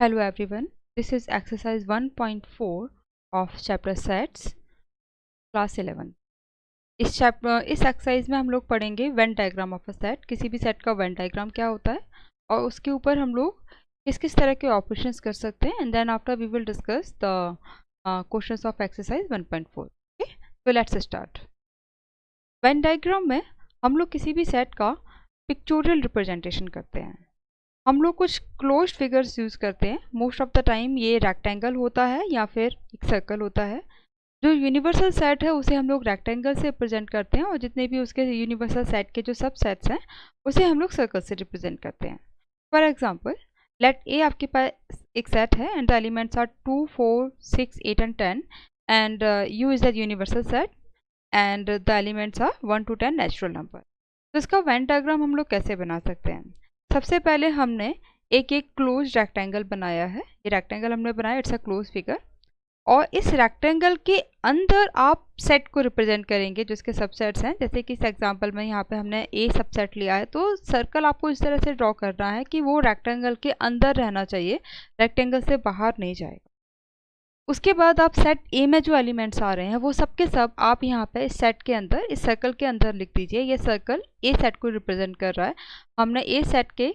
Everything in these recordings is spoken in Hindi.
Hello everyone, this is exercise 1.4 of chapter sets class 11। इस एक्सरसाइज में हम लोग पढ़ेंगे Venn diagram of a set. किसी भी सेट का वेन डायग्राम क्या होता है और उसके ऊपर हम लोग किस किस तरह के ऑपरेशंस कर सकते हैं, and then after we will discuss the questions of exercise 1.4। Okay, तो लेट्स स्टार्ट। वेन डायग्राम में हम लोग किसी भी सेट का पिक्चोरियल रिप्रेजेंटेशन करते हैं। हम लोग कुछ क्लोज्ड फिगर्स यूज़ करते हैं। मोस्ट ऑफ द टाइम ये रेक्टेंगल होता है या फिर एक सर्कल होता है। जो यूनिवर्सल सेट है उसे हम लोग रेक्टेंगल से रिप्रेजेंट करते हैं, और जितने भी उसके यूनिवर्सल सेट के जो सब सेट्स हैं उसे हम लोग सर्कल से रिप्रेजेंट करते हैं। फॉर एग्जांपल, लेट ए आपके पास एक सेट है and the elements are 2, 4, 6, 8 and 10, and U is the universal set and the elements are 1 to 10 natural number. तो इसका वेन डायग्राम हम लोग कैसे बना सकते हैं? सबसे पहले हमने एक क्लोज रेक्टेंगल बनाया है। ये रेक्टेंगल हमने बनाया, इट्स अ क्लोज फिगर, और इस रेक्टेंगल के अंदर आप सेट को रिप्रेजेंट करेंगे जिसके सबसेट्स हैं। जैसे कि इस एग्जांपल में यहाँ पे हमने ए सबसेट लिया है, तो सर्कल आपको इस तरह से ड्रॉ करना है कि वो रेक्टेंगल के अंदर रहना चाहिए, रेक्टेंगल से बाहर नहीं जाएगा। उसके बाद आप सेट ए में जो एलिमेंट्स आ रहे हैं वो सब के सब आप यहाँ पे इस सेट के अंदर, इस सर्कल के अंदर लिख दीजिए। ये सर्कल ए सेट को रिप्रेजेंट कर रहा है। हमने ए सेट के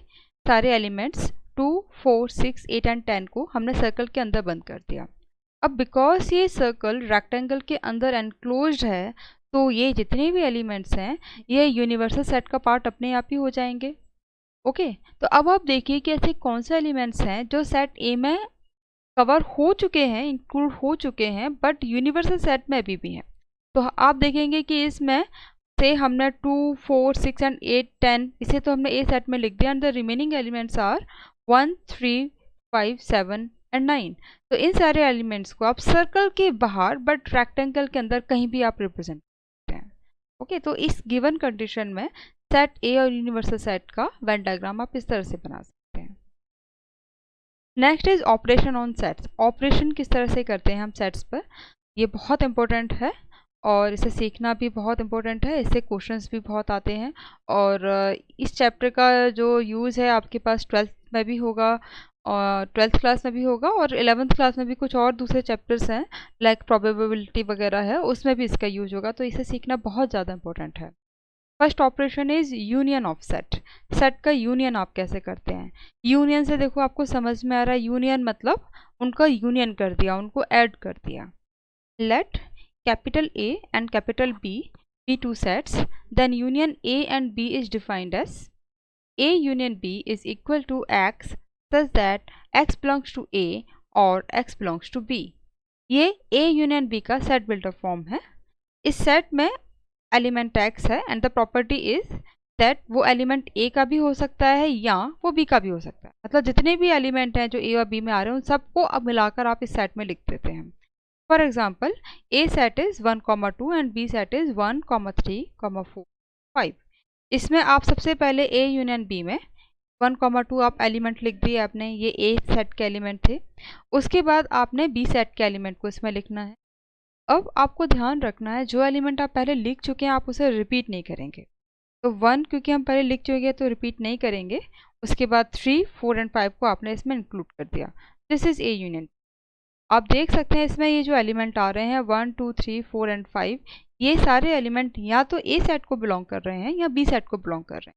सारे एलिमेंट्स 2, 4, 6, 8 एंड 10 को हमने सर्कल के अंदर बंद कर दिया। अब बिकॉज ये सर्कल रेक्टेंगल के अंदर एनक्लोज्ड है, तो ये जितने भी एलिमेंट्स हैं ये यूनिवर्सल सेट का पार्ट अपने आप ही हो जाएंगे। ओके, तो अब आप देखिए कि ऐसे कौन से एलिमेंट्स हैं जो सेट ए में कवर हो चुके हैं, इंक्लूड हो चुके हैं, बट यूनिवर्सल सेट में अभी भी हैं। तो आप देखेंगे कि इसमें से हमने 2, 4, 6 एंड 8, 10 इसे तो हमने ए सेट में लिख दिया, and the remaining elements are 1, 3, 5, 7 and 9। तो इन सारे एलिमेंट्स को आप सर्कल के बाहर बट रेक्टेंगल के अंदर कहीं भी आप रिप्रेजेंट करते हैं। ओके, तो इस गिवन कंडीशन में सेट ए और यूनिवर्सल सेट का वेन डायग्राम आप इस तरह से बना सकते हैं। Next is operation on sets. Operation किस तरह से करते हैं हम सेट्स पर, ये बहुत इंपॉर्टेंट है और इसे सीखना भी बहुत इंपॉर्टेंट है। इससे क्वेश्चंस भी बहुत आते हैं, और इस चैप्टर का जो यूज़ है आपके पास 12th में भी होगा, और 12th क्लास में भी होगा, और 11th क्लास में भी कुछ और दूसरे चैप्टर्स हैं लाइक प्रोबेबिलिटी वगैरह है, उसमें भी इसका यूज होगा। तो इसे सीखना बहुत ज़्यादा इंपॉर्टेंट है। First operation is union of set. Set का यूनियन आप कैसे करते हैं? यूनियन से देखो आपको समझ में आ रहा है, यूनियन मतलब उनका यूनियन कर दिया, उनको ऐड कर दिया। Let capital A and capital B be two sets, then union A and B is defined as A union B is equal to X such that X belongs to A और X belongs to B। ये A union B का सेट बिल्डर फॉर्म है। इस सेट में एलिमेंट X है and the property is that वो एलिमेंट A का भी हो सकता है या वो B का भी हो सकता है। मतलब जितने भी एलिमेंट हैं जो A और B में आ रहे हैं उन सबको अब मिलाकर आप इस सेट में लिख देते हैं। For example, A set is 1, 2 and B set is 1, 3, 4, 5। इसमें आप सबसे पहले A यूनियन B में 1, 2 आप एलिमेंट लिख दिए आपने, ये A सेट के एलिमेंट थे। उसके बाद आपने B सेट के एलिमेंट को इसमें लिखना है। अब आपको ध्यान रखना है जो एलिमेंट आप पहले लिख चुके हैं आप उसे रिपीट नहीं करेंगे। तो 1 क्योंकि हम पहले लिख चुके हैं तो रिपीट नहीं करेंगे। उसके बाद 3, 4 एंड 5 को आपने इसमें इंक्लूड कर दिया। This is A union. आप देख सकते हैं इसमें ये जो एलिमेंट आ रहे हैं 1, 2, 3, 4 एंड 5, ये सारे एलिमेंट या तो ए सेट को बिलोंग कर रहे हैं या बी सेट को बिलोंग कर रहे हैं।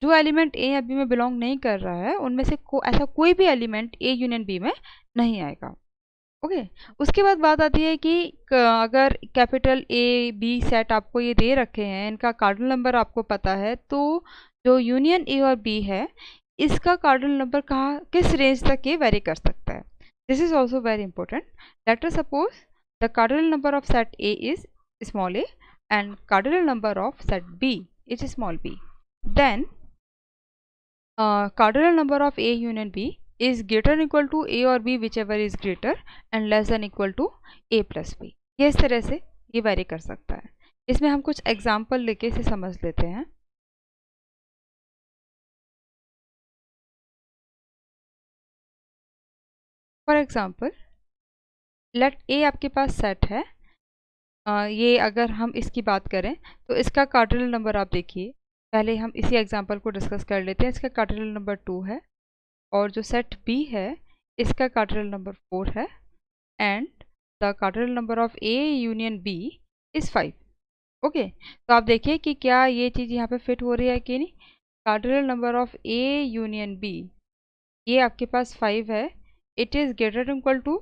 जो एलिमेंट ए या बी में बिलोंग नहीं कर रहा है उनमें से ऐसा कोई भी एलिमेंट ए यूनियन बी में नहीं आएगा। ओके, उसके बाद बात आती है कि अगर कैपिटल ए बी सेट आपको ये दे रखे हैं, इनका कार्डिनल नंबर आपको पता है, तो जो यूनियन ए और बी है इसका कार्डिनल नंबर कहाँ किस रेंज तक ये वेरी कर सकता है। This is also very important. Let us suppose the cardinal number of set A is small a and cardinal number of set B is small b. Then cardinal number of A union B is greater than equal to A or B whichever is greater and less than equal to A plus B. ये इस तरह से ये वेरी कर सकता है। इसमें हम कुछ एग्जाम्पल लेके इसे समझ लेते हैं। फॉर एग्जाम्पल, लेट ए आपके पास सेट है। ये अगर हम इसकी बात करें तो इसका कार्डिनल नंबर आप देखिए, पहले हम इसी एग्जांपल को डिस्कस कर लेते हैं। इसका कार्डिनल नंबर 2 है, और जो सेट बी है इसका कार्डिनल नंबर 4 है and the cardinal number of A union B is 5। Okay, तो आप देखिए कि क्या ये चीज़ यहाँ पे फिट हो रही है कि नहीं। Cardinal number of A union B, ये आपके पास 5 है, it is greater equal to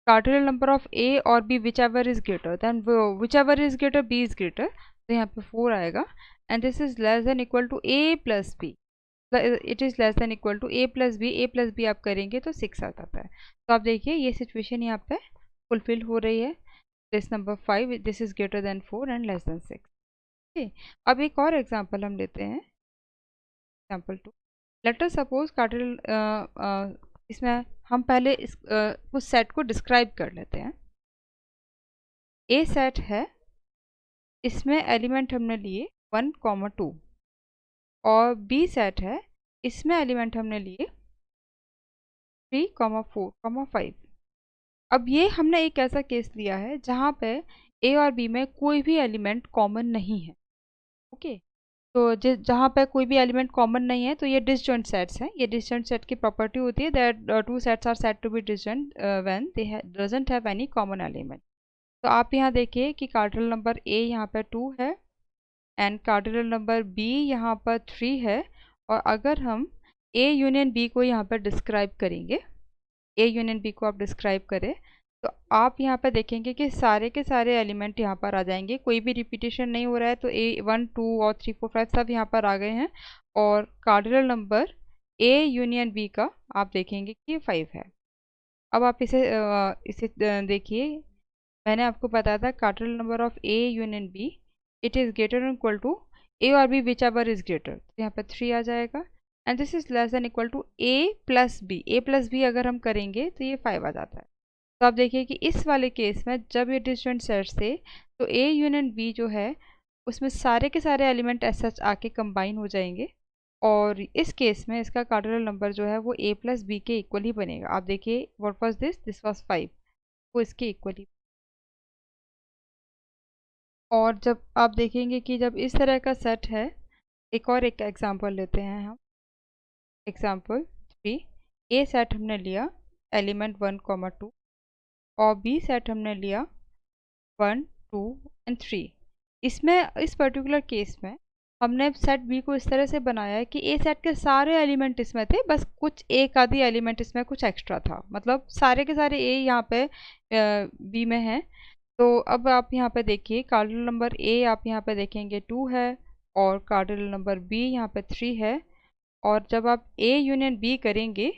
cardinal number of A और B whichever is greater than whichever is greater B is greater, तो यहाँ पे 4 आएगा and this is less than equal to A plus B, it is less than equal to A plus B आप करेंगे तो 6 आ जाता है। तो आप देखिए ये सिचुएशन यहाँ पे फुलफिल हो रही है। This number 5, this is greater then 4 and less then 6। Okay, अब एक और एग्जांपल हम लेते हैं, example 2। Let us suppose cardinal, इसमें हम पहले उस सेट को डिस्क्राइब कर लेते हैं। ए सेट है, इसमें एलिमेंट हमने लिए 1, 2 और बी सेट है, इसमें एलिमेंट हमने लिए 3, 4, 5। अब ये हमने एक ऐसा केस लिया है जहाँ पे ए और बी में कोई भी एलिमेंट कॉमन नहीं है। ओके, तो जहाँ पे कोई भी एलिमेंट कॉमन नहीं है तो ये डिसजॉइंट सेट्स हैं। ये डिसजॉइंट सेट की प्रॉपर्टी होती है that two sets are said to be disjoint when they doesn't have any common element. तो आप यहाँ देखिए कि कार्डिनल नंबर ए यहाँ पर 2 है एंड कार्डिनल नंबर बी यहाँ पर 3 है। और अगर हम ए यूनियन बी को यहाँ पर डिस्क्राइब करेंगे, ए यूनियन बी को आप डिस्क्राइब करें तो आप यहाँ पर देखेंगे कि सारे के सारे एलिमेंट यहाँ पर आ जाएंगे, कोई भी रिपीटेशन नहीं हो रहा है। तो ए 1, 2 और 3, 4, 5 सब यहाँ पर आ गए हैं और cardinal number A union B का आप देखेंगे कि 5 है। अब आप इसे देखिए, मैंने आपको बताया था cardinal number of A union B it is greater than equal to A और B whichever is greater, तो यहाँ पर 3 आ जाएगा and this is less than equal to A plus B अगर हम करेंगे तो ये 5 आ जाता है। तो आप देखिए कि इस वाले केस में जब ये डिस्जॉइंट सेट थे तो ए यूनियन बी जो है उसमें सारे के सारे एलिमेंट एज सच आके कंबाइन हो जाएंगे और इस केस में इसका कार्डिनल नंबर जो है वो ए प्लस बी के इक्वल ही बनेगा। आप देखिए व्हाट वाज दिस वाज 5, वो इसके इक्वल ही। और जब आप देखेंगे कि जब इस तरह का सेट है, एक एग्जांपल लेते हैं हम, एग्जांपल 3। ए सेट हमने लिया एलिमेंट 1, 2 और बी सेट हमने लिया 1, 2 एंड 3। इसमें इस पर्टिकुलर केस में हमने सेट बी को इस तरह से बनाया है कि ए सेट के सारे एलिमेंट इसमें थे, बस कुछ एक आधी एलिमेंट इसमें कुछ एक्स्ट्रा था, मतलब सारे के सारे ए यहाँ पे बी में हैं। तो अब आप यहाँ पे देखिए कार्डिनल नंबर ए आप यहाँ पे देखेंगे 2 है और कार्डिनल नंबर बी यहाँ पे 3 है। और जब आप ए यूनियन बी करेंगे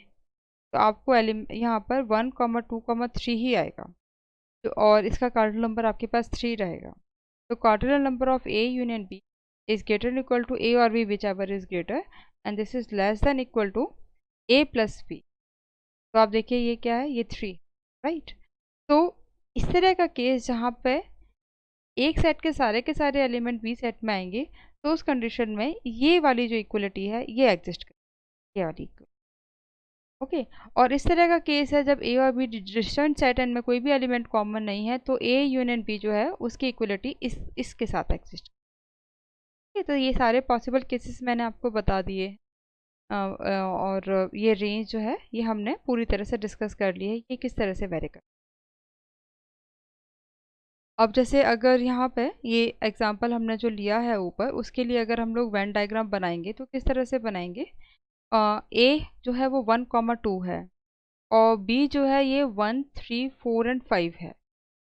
तो आपको यहाँ पर 1, 2, 3 ही आएगा, तो और इसका कार्डिनल नंबर आपके पास 3 रहेगा। तो cardinal number of A union B is greater than equal to A और B whichever is greater and this is less than equal to A plus B. तो आप देखिए ये क्या है, ये 3, राइट। तो इस तरह का केस जहाँ पे एक सेट के सारे एलिमेंट बी सेट में आएंगे तो उस कंडीशन में ये वाली जो इक्वलिटी है ये एग्जिस्ट करेगी, ये वाली इक्वलिटी। ओके, और इस तरह का केस है जब ए और बी डिस्टेंट सेट एंड में कोई भी एलिमेंट कॉमन नहीं है तो ए यूनियन बी जो है उसकी इक्वलिटी इसके साथ एग्जिस्ट। ओके, तो ये सारे पॉसिबल केसेस मैंने आपको बता दिए और ये रेंज जो है ये हमने पूरी तरह से डिस्कस कर ली है ये किस तरह से वेरी कर। अब जैसे अगर यहाँ पे ये एग्जांपल हमने जो लिया है ऊपर, उसके लिए अगर हम लोग वेन डायग्राम बनाएंगे तो किस तरह से बनाएंगे। ए जो है वो 1, 2 है और बी जो है ये 1, 3, 4 एंड 5 है।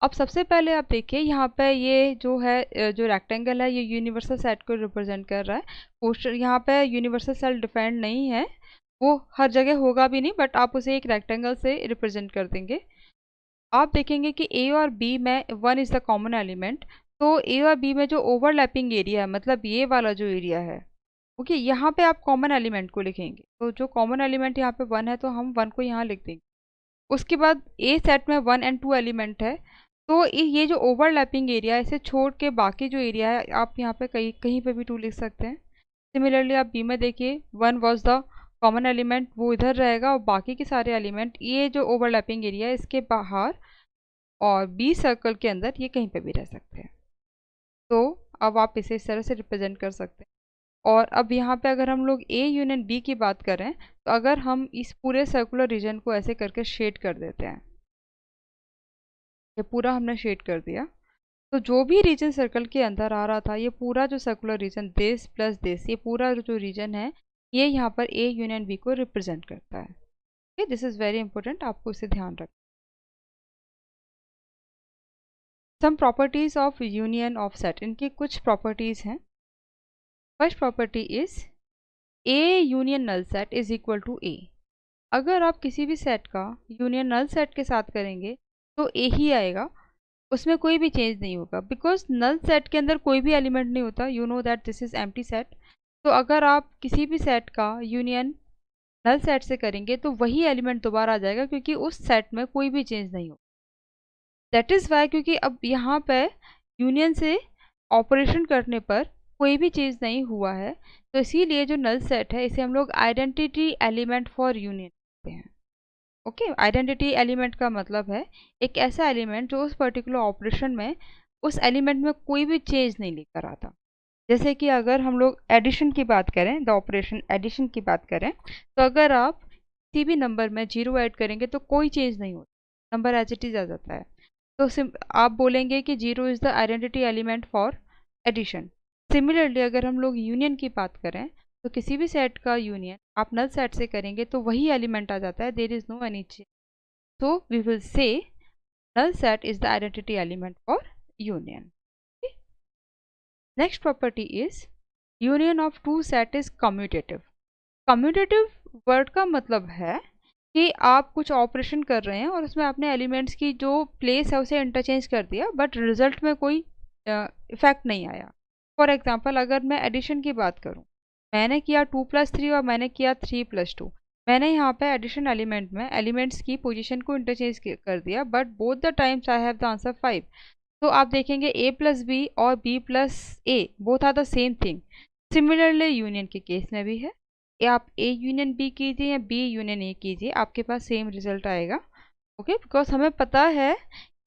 अब सबसे पहले आप देखिए यहाँ पे ये जो है जो रेक्टेंगल है ये यूनिवर्सल सेट को रिप्रेजेंट कर रहा है। पोस्टर यहाँ पे यूनिवर्सल सेट डिफाइंड नहीं है, वो हर जगह होगा भी नहीं, बट आप उसे एक रेक्टेंगल से रिप्रेजेंट कर देंगे। आप देखेंगे कि ए और बी में 1 इज़ द कॉमन एलिमेंट, तो ए और बी में जो ओवरलैपिंग एरिया है मतलब ये वाला जो एरिया है, ओके, यहाँ पे आप कॉमन एलिमेंट को लिखेंगे। तो जो कॉमन एलिमेंट यहाँ पे 1 है तो हम 1 को यहाँ लिख देंगे। उसके बाद ए सेट में 1 एंड 2 एलिमेंट है तो ये जो ओवरलैपिंग एरिया है इसे छोड़ के बाकी जो एरिया है आप यहाँ पे कहीं पे भी 2 लिख सकते हैं। सिमिलरली आप बी में देखिए 1 वॉज द कॉमन एलिमेंट, वो इधर रहेगा और बाकी के सारे एलिमेंट ये जो ओवरलैपिंग एरिया है इसके बाहर और बी सर्कल के अंदर ये कहीं पे भी रह सकते हैं। तो अब आप इसे इस तरह से रिप्रेजेंट कर सकते हैं। और अब यहाँ पे अगर हम लोग ए यूनियन बी की बात करें तो अगर हम इस पूरे सर्कुलर रीजन को ऐसे करके शेड कर देते हैं, ये पूरा हमने शेड कर दिया, तो जो भी रीजन सर्कल के अंदर आ रहा था, ये पूरा जो circular region this plus this, ये पूरा जो रीजन है ये यहाँ पर ए यूनियन बी को रिप्रेजेंट करता है। Okay, this is very important, आपको इसे ध्यान रखना। Some properties of union of set, इनकी कुछ प्रॉपर्टीज हैं। First property is A union null set is equal to A. अगर आप किसी भी सेट का यूनियन नल सेट के साथ करेंगे तो ए ही आएगा, उसमें कोई भी चेंज नहीं होगा, बिकॉज नल सेट के अंदर कोई भी एलिमेंट नहीं होता। You know that this is empty set. तो अगर आप किसी भी सेट का यूनियन नल सेट से करेंगे तो वही एलिमेंट दोबारा आ जाएगा, क्योंकि उस सेट में कोई भी चेंज नहीं होगा। दैट इज़ वाई, क्योंकि अब यहाँ पे यूनियन से ऑपरेशन करने पर कोई भी चीज़ नहीं हुआ है, तो इसीलिए जो नल सेट है इसे हम लोग आइडेंटिटी एलिमेंट फॉर यूनियन कहते हैं। ओके, आइडेंटिटी एलिमेंट का मतलब है एक ऐसा एलिमेंट जो उस पर्टिकुलर ऑपरेशन में उस एलिमेंट में कोई भी चेंज नहीं लेकर आता। जैसे कि अगर हम लोग एडिशन की बात करें, द ऑपरेशन एडिशन की बात करें, तो अगर आप किसी भी नंबर में 0 ऐड करेंगे तो कोई चेंज नहीं होता, नंबर एज इट इज आ जाता है। तो आप बोलेंगे कि 0 is the identity element for addition. Similarly अगर हम लोग यूनियन की बात करें तो किसी भी सेट का यूनियन आप नल सेट से करेंगे तो वही एलिमेंट आ जाता है, there is no any change. So we will say null set is the identity element for union. Okay. Next property is union of two set is commutative. Commutative word का मतलब है कि आप कुछ ऑपरेशन कर रहे हैं और उसमें आपने एलिमेंट्स की जो प्लेस है उसे इंटरचेंज कर दिया, बट रिजल्ट में कोई इफेक्ट नहीं आया। फॉर एग्जांपल अगर मैं एडिशन की बात करूं, मैंने किया 2+3 और मैंने किया 3+2, मैंने यहाँ पे एडिशन एलिमेंट में एलिमेंट्स की पोजीशन को इंटरचेंज कर दिया, but both the times I have the answer 5। तो आप देखेंगे a प्लस बी और b plus A both are the same thing. Similarly union के केस में भी है, आप a यूनियन b कीजिए या b यूनियन a कीजिए, आपके पास सेम रिजल्ट आएगा। ओके, बिकॉज हमें पता है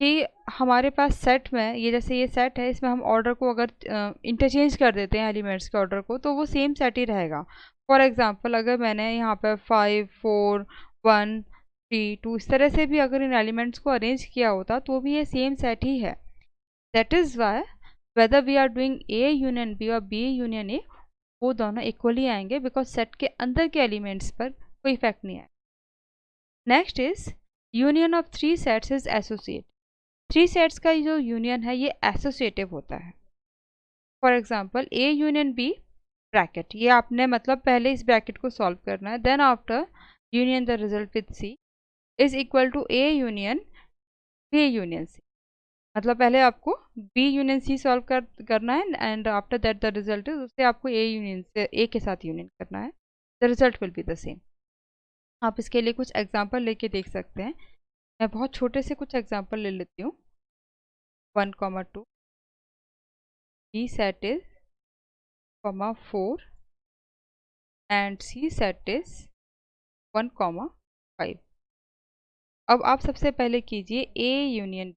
कि हमारे पास सेट में, ये जैसे ये सेट है, इसमें हम ऑर्डर को अगर इंटरचेंज कर देते हैं एलिमेंट्स के ऑर्डर को, तो वो सेम सेट ही रहेगा। फॉर एग्जांपल अगर मैंने यहाँ पर 5 4 1 3 2 इस तरह से भी अगर इन एलिमेंट्स को अरेंज किया होता तो भी ये सेम सेट ही है। That is why whether we are doing A union B और बी यूनियन ए, वो दोनों इक्वली आएंगे, बिकॉज सेट के अंदर के एलिमेंट्स पर कोई इफेक्ट नहीं आएगा। Next is union of three sets is associate. Three sets का जो यूनियन है ये एसोसिएटिव होता है। For example A union B bracket, ये आपने मतलब पहले इस ब्रैकेट को सॉल्व करना है, then after union the result with C is equal to A union B union C. मतलब पहले आपको बी यूनियन सी सॉल्व करना है, and after that the result is, उससे आपको ए यूनियन से ए के साथ यूनियन करना है, the result will be the same. आप इसके लिए कुछ एग्जाम्पल लेके देख सकते हैं। मैं बहुत छोटे से कुछ एग्जाम्पल ले लेती हूँ। 1,2 B set is 4 and C set is 1,5। अब आप सबसे पहले कीजिए A union,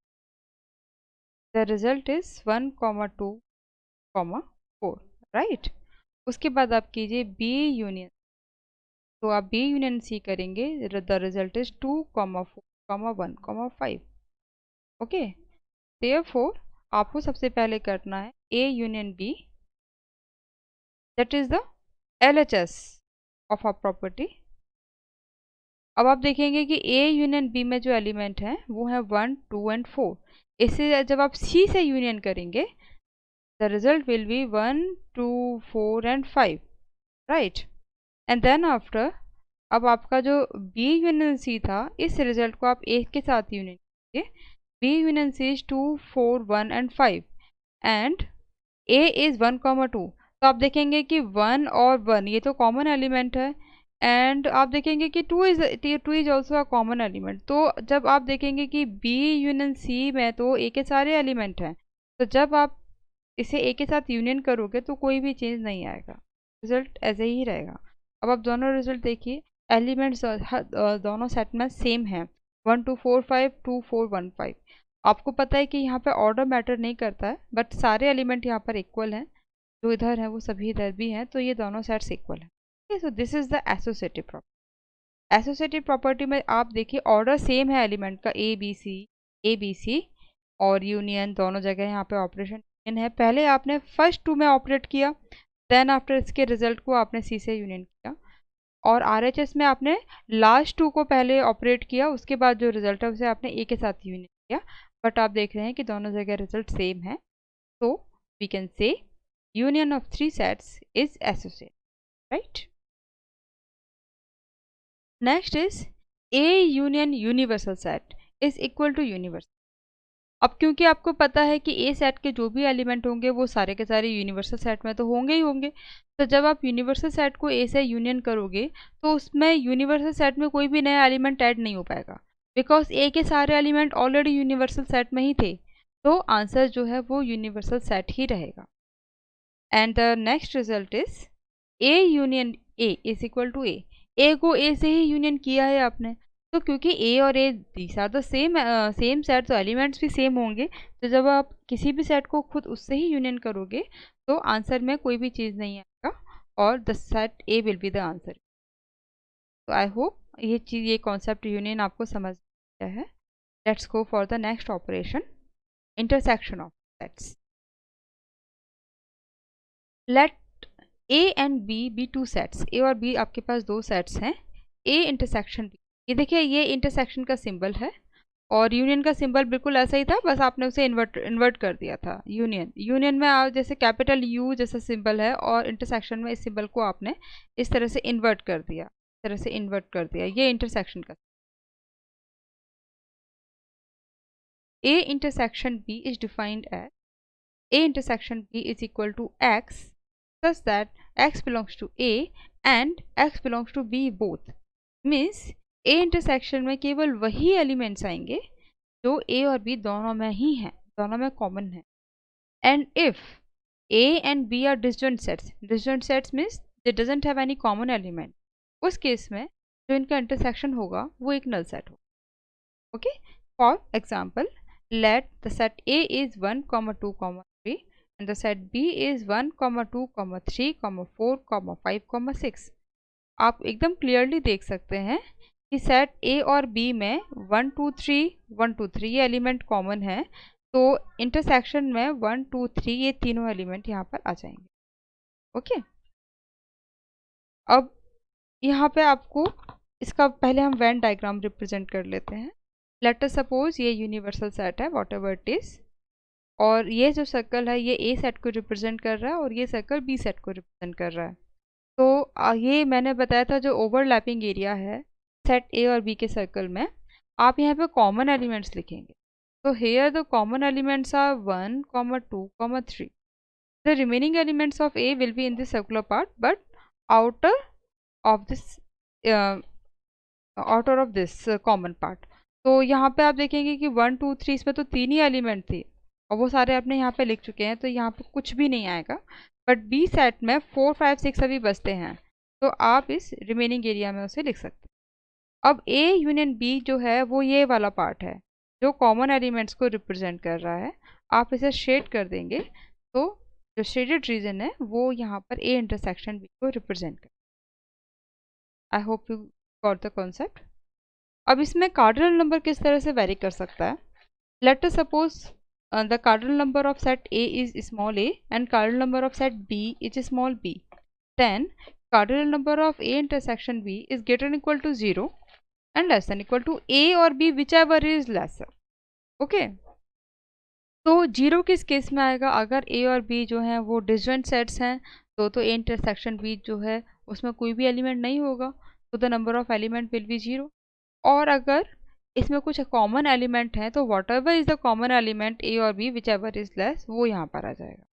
the result is 1,2, 4, right. उसके बाद आप कीजिए B यूनियन, तो आप B यूनियन C करेंगे, the result is 2,4, 1,5। Okay, therefore आपको सबसे पहले करना है A union B, that is the LHS of a property. अब आप देखेंगे कि A यूनियन B में जो एलिमेंट हैं वो है 1 2 एंड 4। इससे जब आप C से यूनियन करेंगे the result will be 1 2 4 and 5, right. And then after, अब आपका जो B यूनियन C था, इस रिजल्ट को आप A के साथ यूनियन कीजिए, B union C is 2 4 1 and 5 and A is 1,2। तो आप देखेंगे कि 1 और 1 ये तो कॉमन एलिमेंट है, एंड आप देखेंगे कि 2 is also a common element. तो जब आप देखेंगे कि B यूनियन C में तो A के सारे एलिमेंट हैं, तो जब आप इसे A के साथ यूनियन करोगे तो कोई भी चेंज नहीं आएगा, रिजल्ट ऐसे ही रहेगा। अब आप दोनों रिजल्ट देखिए, एलिमेंट्स दोनों सेट में सेम हैं, 1 2 4 5 2 4 1 5। आपको पता है कि यहाँ पे ऑर्डर मैटर नहीं करता है, बट सारे एलिमेंट यहाँ पर इक्वल हैं, जो इधर है वो सभी इधर भी हैं, तो ये दोनों सेट्स इक्वल है। So this is the associative property. Associative property में आप देखिए ऑर्डर सेम है एलिमेंट का, ए बी सी और यूनियन दोनों जगह यहाँ पे ऑपरेशन यूनियन है। पहले आपने फर्स्ट टू में ऑपरेट किया, देन आफ्टर इसके रिजल्ट को आपने सी से यूनियन किया, और आरएचएस में आपने लास्ट टू को पहले ऑपरेट किया, उसके बाद जो रिजल्ट है उसे आपने ए के साथ यूनियन किया। बट आप देख रहे हैं कि दोनों जगह रिजल्ट सेम है, तो we can say union of three sets is associative, right? Next is A union universal set is equal to universal। अब क्योंकि आपको पता है कि A सेट के जो भी एलिमेंट होंगे वो सारे के सारे यूनिवर्सल सेट में तो होंगे ही होंगे, तो जब आप यूनिवर्सल सेट को A से यूनियन करोगे तो उसमें यूनिवर्सल सेट में कोई भी नया एलिमेंट ऐड नहीं हो पाएगा, बिकॉज A के सारे एलिमेंट ऑलरेडी यूनिवर्सल सेट में ही थे, तो आंसर जो है वो यूनिवर्सल सेट ही रहेगा। And the next result is A union A is equal to A को ए से ही यूनियन किया है आपने, तो क्योंकि ए और A these are the same set, तो एलिमेंट्स भी सेम होंगे, तो जब आप किसी भी सेट को खुद उससे ही यूनियन करोगे तो आंसर में कोई भी चीज़ नहीं आएगा और the set A will be the answer. तो आई होप ये कॉन्सेप्ट यूनियन आपको समझ आया है। Let's go for the next operation, intersection of sets. Let A and B be two sets, A और बी आपके पास दो सेट्स हैं, ए इंटरसेक्शन बी। ये देखिए ये इंटरसेक्शन का सिंबल है और यूनियन का सिंबल बिल्कुल ऐसा ही था, बस आपने उसे इन्वर्ट कर दिया था। यूनियन में आप जैसे कैपिटल यू जैसा सिंबल है और इंटरसेक्शन में इस सिंबल को आपने इस तरह से इन्वर्ट कर दिया, ये इंटरसेक्शन का। A intersection B is defined as A intersection B is equal to X such that X belongs to A and X belongs to B both। Means A intersection में केवल वही एलिमेंट्स आएंगे जो A और B दोनों में ही हैं, दोनों में कॉमन है। And if A and B are disjoint sets means they doesn't have any common element, उस केस में जो इनका इंटरसेक्शन होगा वो एक नल सेट होगा। Okay, for example let the set A is 1, 2, 3 and the set B is 1, 2, 3, 4, 5, 6। आप एकदम क्लियरली देख सकते हैं कि सेट A और B में 1, 2, 3 ये एलिमेंट कॉमन है, तो इंटरसेक्शन में 1, 2, 3 ये तीनों एलिमेंट यहाँ पर आ जाएंगे। ओके, अब यहाँ पे आपको इसका पहले हम वेन डायग्राम रिप्रेजेंट कर लेते हैं। लेट अस सपोज ये यूनिवर्सल सेट है वॉट एवर इट इज़, और ये जो सर्कल है ये ए सेट को रिप्रेजेंट कर रहा है और ये सर्कल बी सेट को रिप्रेजेंट कर रहा है। तो ये मैंने बताया था जो ओवरलैपिंग एरिया है सेट ए और बी के सर्कल में, आप यहाँ पे कॉमन एलिमेंट्स लिखेंगे। तो here the common elements are 1, 2, 3। The remaining elements of A will be in this circular part but outer of this common part. तो यहाँ पे आप देखेंगे कि 1, 2, 3 इसमें तो तीन ही एलिमेंट थी और वो सारे आपने यहाँ पे लिख चुके हैं, तो यहाँ पे कुछ भी नहीं आएगा। बट बी सेट में 4, 5, 6 अभी बचते हैं, तो आप इस रिमेनिंग एरिया में उसे लिख सकते हैं। अब ए यूनियन बी जो है वो ये वाला पार्ट है जो कॉमन एलिमेंट्स को रिप्रेजेंट कर रहा है, आप इसे शेड कर देंगे, तो जो शेडेड रीजन है वो यहाँ पर ए इंटरसेक्शन बी को रिप्रेजेंट कर। आई hope you got the concept. अब इसमें कार्डिनल नंबर किस तरह से वेरी कर सकता है। Let us suppose the cardinal number of set A is small a and cardinal number of set B is small b, then cardinal number of A intersection B is greater than equal to 0 and less than equal to A or B whichever is lesser। Okay, तो 0 किस केस में आएगा, अगर A और B जो हैं वो डिसजॉइंट सेट्स हैं, तो A इंटरसेक्शन B जो है उसमें कोई भी एलिमेंट नहीं होगा, तो the number of element will be 0। और अगर इसमें कुछ कॉमन एलिमेंट है तो whatever is the common element A और B whichever is less वो यहाँ पर आ जाएगा।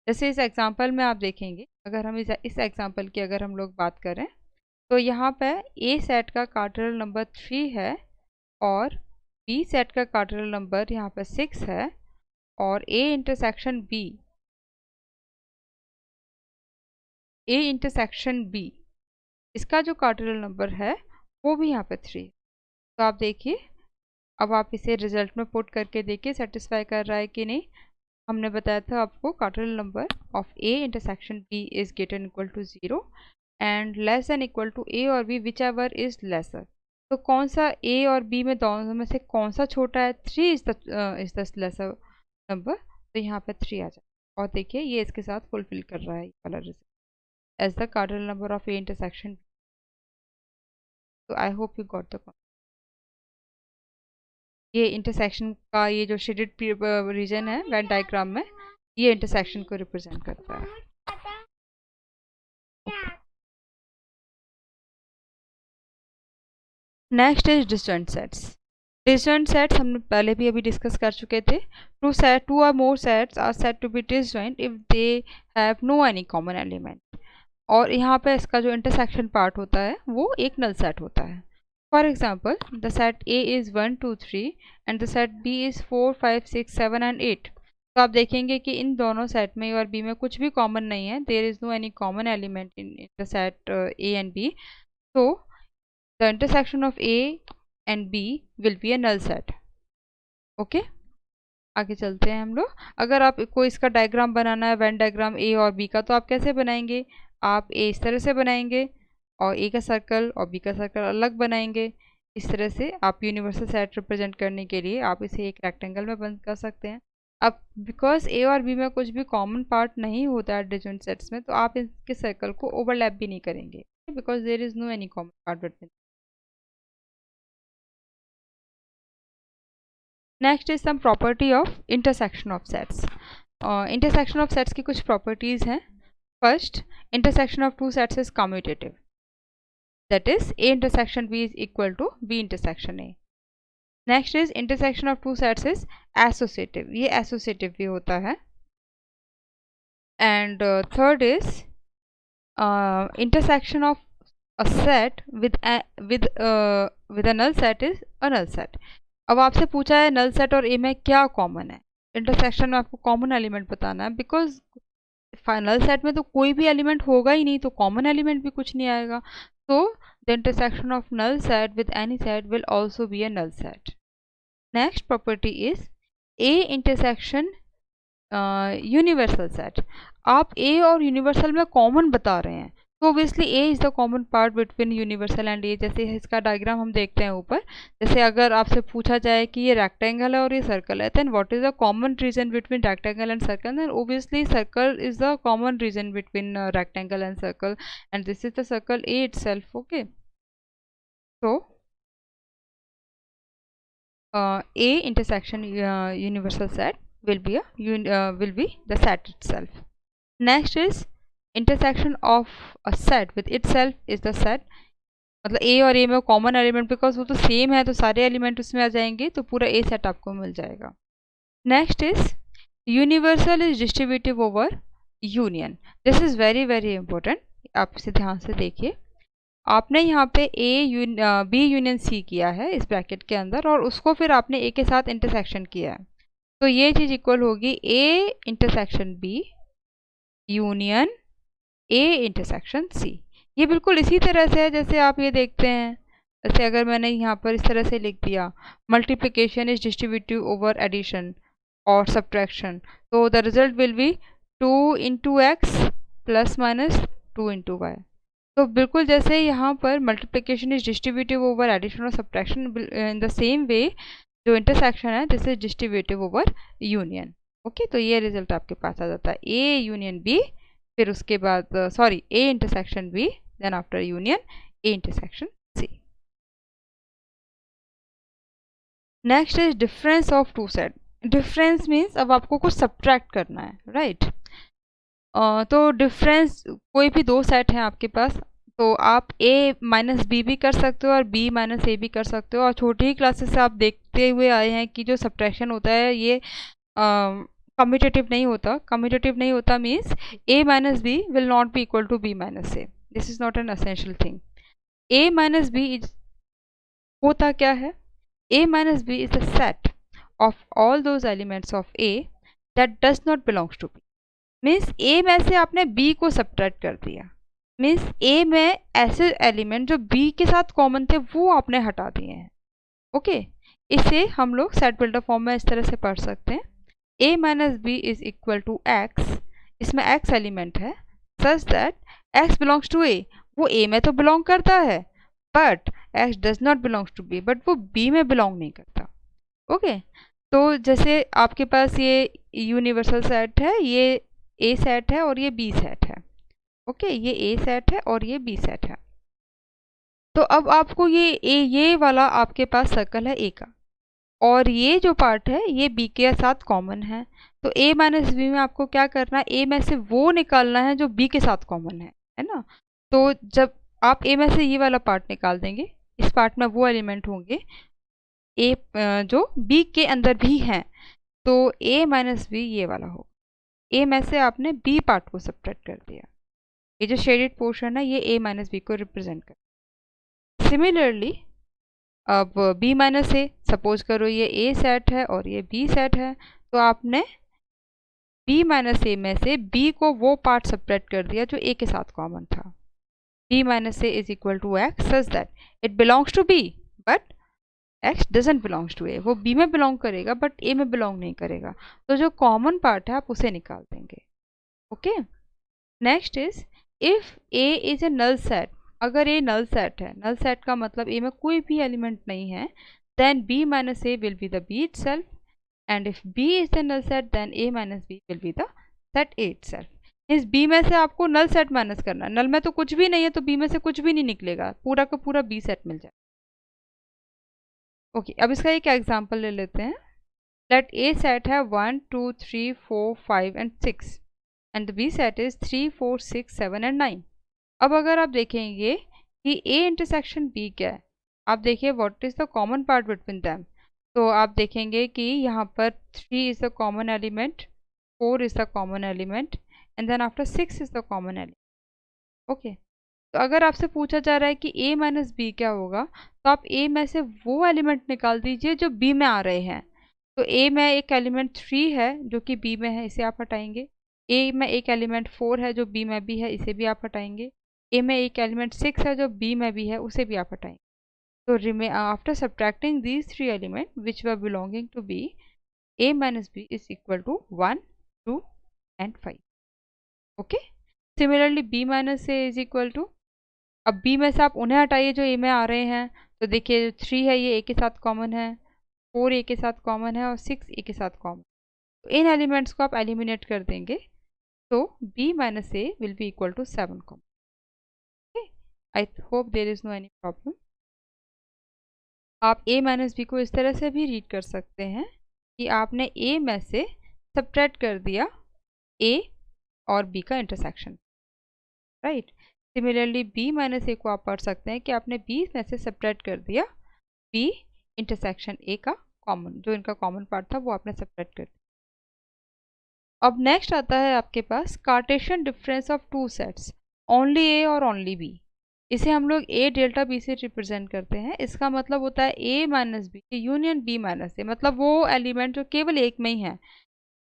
जैसे इस एग्जांपल में आप देखेंगे, अगर हम इस एग्जांपल की अगर हम लोग बात करें तो यहाँ पे ए सेट का कार्डिनल नंबर 3 है और बी सेट का कार्डिनल नंबर यहाँ पे 6 है और ए इंटरसेक्शन बी इसका जो कार्डिनल नंबर है वो भी यहाँ पे 3 है। तो आप देखिए, अब आप इसे रिजल्ट में पुट करके देखिए सेटिस्फाई कर रहा है कि नहीं। हमने बताया था आपको cardinal number of A intersection B is greater equal to 0 and less than equal to A और B whichever is lesser. तो कौन सा ए और बी में दोनों में से कौन सा छोटा है? 3 इज द लेसर नंबर, तो यहाँ पे 3 आ जाए। और देखिए ये इसके साथ फुलफिल कर रहा है वाला result as the cardinal number of A intersection. तो I hope you got the concept. ये इंटरसेक्शन का ये जो शेडेड रीजन है वेन डायग्राम में, ये इंटरसेक्शन को रिप्रेजेंट करता है। Next is disjoint sets. Disjoint sets हमने पहले भी अभी डिस्कस कर चुके थे। टू और more sets are said to be disjoint if they have no any common element. और यहाँ पे इसका जो इंटरसेक्शन पार्ट होता है वो एक नल सेट होता है। For example the set A is 1 2 3 and the set B is 4 5 6 7 and 8। तो आप देखेंगे कि इन दोनों सेट में और बी में कुछ भी कॉमन नहीं है। There is no any common element in the set A and B. so the intersection of A and B will be a null set। Okay आगे चलते हैं हम लोग। अगर आप कोई इसका डायग्राम बनाना है वेन डायग्राम ए और बी का, तो आप कैसे बनाएंगे? आप ए इस तरह से बनाएंगे और ए का सर्कल और बी का सर्कल अलग बनाएंगे। इस तरह से आप यूनिवर्सल सेट रिप्रेजेंट करने के लिए आप इसे एक रेक्टेंगल में बंद कर सकते हैं। अब बिकॉज ए और बी में कुछ भी कॉमन पार्ट नहीं होता है डिसजॉइंट सेट्स में, तो आप इसके सर्कल को ओवरलैप भी नहीं करेंगे because there is no any common part between. Next is some property of intersection of sets. Intersection of sets की कुछ प्रॉपर्टीज़ हैं। First, intersection of two sets is commutative, that is A intersection B is equal to B intersection A। Next is intersection of two sets is associative, ये associative भी होता है। And third is intersection of a set with a null set is a null set। अब आपसे पूछा है null set और A में क्या कॉमन है? इंटरसेक्शन में आपको कॉमन एलिमेंट बताना है, बिकॉज फाइनल सेट में तो कोई भी एलिमेंट होगा ही नहीं, तो कॉमन एलिमेंट भी कुछ नहीं आएगा। So the intersection of null set with any set will also be a null set. Next property is A intersection universal set. आप ए और यूनिवर्सल में कॉमन बता रहे हैं, तो obviously A is the common part between universal and A. जैसे इसका डायग्राम हम देखते हैं ऊपर, जैसे अगर आपसे पूछा जाए कि ये रेक्टेंगल है और ये सर्कल है, then what is the common region between rectangle and circle? Then obviously circle is the common region between rectangle and circle, and this is the circle A itself. Okay, so A intersection universal set will be the set itself। Next is intersection of a set with itself is the set। मतलब A और A में कॉमन एलिमेंट, बिकॉज वो तो सेम है तो सारे एलिमेंट उसमें आ जाएंगे, तो पूरा A सेट आपको मिल जाएगा। Next is universal is distributive over union. This is very very important, आप इसे ध्यान से देखिए। आपने यहाँ पे बी यूनियन सी किया है इस ब्रैकेट के अंदर, और उसको फिर आपने ए के साथ इंटरसेक्शन किया है, तो ये चीज़ इक्वल होगी A intersection B union A intersection C. ये बिल्कुल इसी तरह से है जैसे आप ये देखते हैं, जैसे अगर मैंने यहाँ पर इस तरह से लिख दिया multiplication is distributive over addition और सब्ट्रैक्शन, तो the result will be 2 into X plus minus 2 into Y. तो बिल्कुल जैसे यहाँ पर multiplication is distributive over addition और subtraction, in the same way जो इंटरसेक्शन है this is distributive over union. Okay, तो ये रिजल्ट आपके पास आ जाता है ए यूनियन बी, फिर उसके बाद sorry A intersection B, then after union A intersection C. Next is difference of two set. डिफरेंस मीन्स अब आपको कुछ सब्ट्रैक्ट करना है, राइट? तो डिफरेंस कोई भी दो सेट हैं आपके पास, तो आप a माइनस बी भी कर सकते हो और b माइनस ए भी कर सकते हो। और छोटी ही क्लासेस से आप देखते हुए आए हैं कि जो सब्ट्रैक्शन होता है ये कम्यूटेटिव नहीं होता। कम्यूटेटिव नहीं होता means a minus B will not be equal to b minus A. This is not an essential thing. a minus B होता क्या है? a minus B is the set of all those elements of a that does not belongs to b। Means A में से आपने बी को सब्ट्रैक्ट कर दिया, मीन्स ए में ऐसे एलिमेंट जो बी के साथ कॉमन थे वो आपने हटा दिए हैं। ओके, इसे हम लोग सेट बिल्डर फॉर्म में इस तरह से पढ़ सकते हैं। a minus B is equal to X, इसमें x एलिमेंट है, such that x belongs to a, वो a में तो बिलोंग करता है बट x does not belongs to b, but वो b में बिलोंग नहीं करता। ओके तो जैसे आपके पास ये यूनिवर्सल सेट है, ये a सेट है और ये b सेट है। ओके ये a सेट है और ये b सेट है। तो अब आपको ये वाला आपके पास सर्कल है a का, और ये जो पार्ट है ये b के साथ कॉमन है। तो a माइनस बी में आपको क्या करना है, a में से वो निकालना है जो b के साथ कॉमन है ना। तो जब आप a में से ये वाला पार्ट निकाल देंगे, इस पार्ट में वो एलिमेंट होंगे a जो b के अंदर भी हैं, तो a माइनस बी ये वाला होगा। a में से आपने b पार्ट को सब्ट्रैक्ट कर दिया, ये जो शेडेड पोर्शन है ये a माइनस बी को रिप्रेजेंट कर। सिमिलरली अब b माइनस ए, सपोज करो ये a सेट है और ये b सेट है, तो आपने b माइनस ए में से b को वो पार्ट सब्ट्रैक्ट कर दिया जो a के साथ कॉमन था। b minus A is equal to X such that it belongs to b but x doesn't belongs to a, वो b में बिलोंग करेगा बट a में बिलोंग नहीं करेगा। तो जो कॉमन पार्ट है आप उसे निकाल देंगे। Okay next is if a is a null set, अगर a नल सेट है, नल सेट का मतलब a में कोई भी एलिमेंट नहीं है, then b minus A will be the b itself, and if b is the null set then a minus b will be the set a itself। इस b में से आपको नल सेट माइनस करना है, नल में तो कुछ भी नहीं है तो b में से कुछ भी नहीं निकलेगा, पूरा का पूरा b सेट मिल जाए। ओके अब इसका एक एग्जाम्पल ले लेते हैं। लेट a सेट है 1 2 3 4 5 and 6 and the b set is 3 4 6 7 and 9। अब अगर आप देखेंगे कि a इंटरसेक्शन b क्या है, आप देखिए what is the common part between them, तो आप देखेंगे कि यहाँ पर 3 is the common element, 4 is the common element and then after 6 is the common element. Okay तो अगर आपसे पूछा जा रहा है कि a माइनस बी क्या होगा, तो आप a में से वो एलिमेंट निकाल दीजिए जो b में आ रहे हैं। तो a में एक एलिमेंट 3 है जो कि b में है, इसे आप हटाएंगे। a में एक एलिमेंट 4 है जो b में भी है, इसे भी आप हटाएंगे। a में एक एलिमेंट 6 है जो b में भी है, उसे भी आप हटाएंगे। तो after subtracting these 3 element which were belonging to b, a minus B is equal to 1 2 and 5। Okay similarly b minus A is equal to, अब b में से आप उन्हें हटाइए जो a में आ रहे हैं, तो देखिए 3 है ये a के साथ कॉमन है, 4 a के साथ कॉमन है और 6 a के साथ कॉमन। तो इन एलिमेंट्स को आप एलिमिनेट कर देंगे, तो b minus A will be equal to 7 common. Okay I hope there is no any problem. आप a माइनस बी को इस तरह से भी रीड कर सकते हैं कि आपने a में से सब्ट्रैक्ट कर दिया a और b का intersection, right. Similarly b minus A को आप पढ़ सकते हैं कि आपने b में से सब्ट्रैक्ट कर दिया b इंटरसेक्शन a का कॉमन, जो इनका कॉमन पार्ट था वो आपने सब्ट्रैक्ट कर दिया। अब नेक्स्ट आता है आपके पास Cartesian difference of two sets, only a और ओनली b। इसे हम लोग a डेल्टा b से रिप्रेजेंट करते हैं। इसका मतलब होता है a minus B union b minus A, मतलब वो एलिमेंट जो केवल एक में ही है।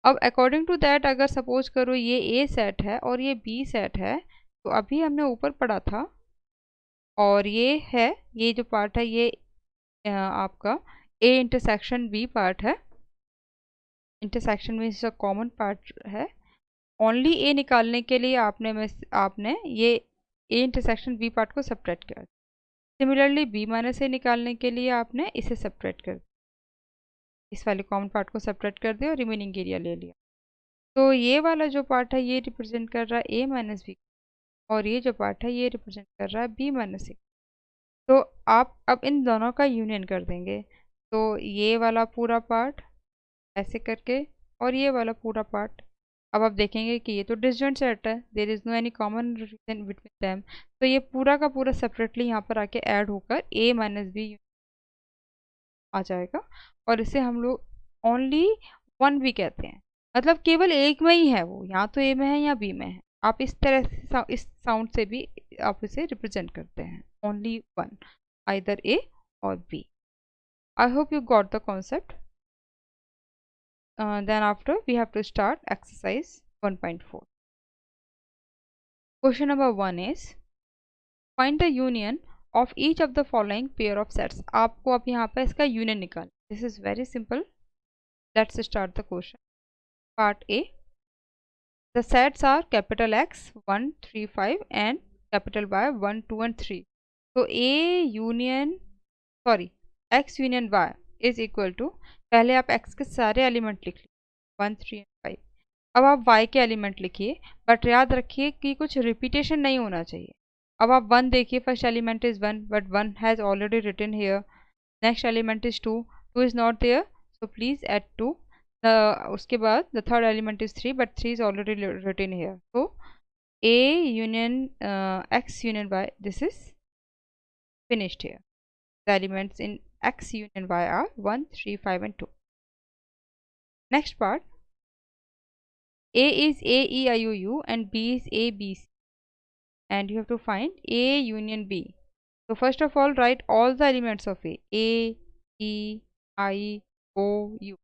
अब अकॉर्डिंग टू दैट अगर सपोज करो ये a सेट है और ये b सेट है, तो अभी हमने ऊपर पढ़ा था, और ये है, ये जो पार्ट है ये आपका a इंटरसेक्शन b पार्ट है, इंटरसेक्शन में इसका कॉमन पार्ट है। ओनली a निकालने के लिए आपने ये a इंटरसेक्शन b पार्ट को सब्ट्रैक्ट किया। सिमिलरली b माइनस ए निकालने के लिए आपने इसे सब्ट्रैक्ट कर, इस वाले कॉमन पार्ट को सब्ट्रैक्ट कर दिया और रिमेनिंग एरिया ले लिया। तो ये वाला जो पार्ट है ये रिप्रेजेंट कर रहा है a माइनस बी, और ये जो पार्ट है ये रिप्रेजेंट कर रहा है b माइनस ए। तो आप अब इन दोनों का यूनियन कर देंगे, तो ये वाला पूरा पार्ट ऐसे करके और ये वाला पूरा पार्ट, अब आप देखेंगे कि ये तो डिसजॉइंट सेट है, there is no any common region between them, तो ये पूरा का पूरा सेपरेटली यहाँ पर आके ऐड होकर a माइनस बी आ जाएगा, और इसे हम लोग ओनली वन भी कहते हैं, मतलब केवल एक में ही है वो, यहाँ तो a में है या b में है। आप इस तरह से इस साउंड से भी आप इसे रिप्रेजेंट करते हैं, ओनली वन, आइदर a और b। I hope you got the concept. Then after we have to start exercise 1.4. Question number 1 is find the union of each of the following pair of sets. आपको अब यहाँ पे इसका union निकाल, this is very simple. Let's start the question. Part A. The sets are capital X 1, 3, 5 and capital Y 1, 2 and 3. So X union Y is equal to, पहले आप X के सारे एलिमेंट लिख लीजिए 1, 3 and 5. अब आप Y के एलिमेंट लिखिए, बट याद रखिए कि कुछ रिपीटेशन नहीं होना चाहिए. अब आप 1 देखिए, first element is 1 but 1 has already written here. Next element is 2, 2 is not there, so please add 2. उसके बाद the third element is 3 but 3 is already written here. So A union X union Y, this is finished here. The elements in X union Y are 1, 3, 5 and 2. Next part, A is A, E, I, O, U and B is A, B, C. And you have to find A union B. So first of all, write all the elements of A. A, E, I, O, U.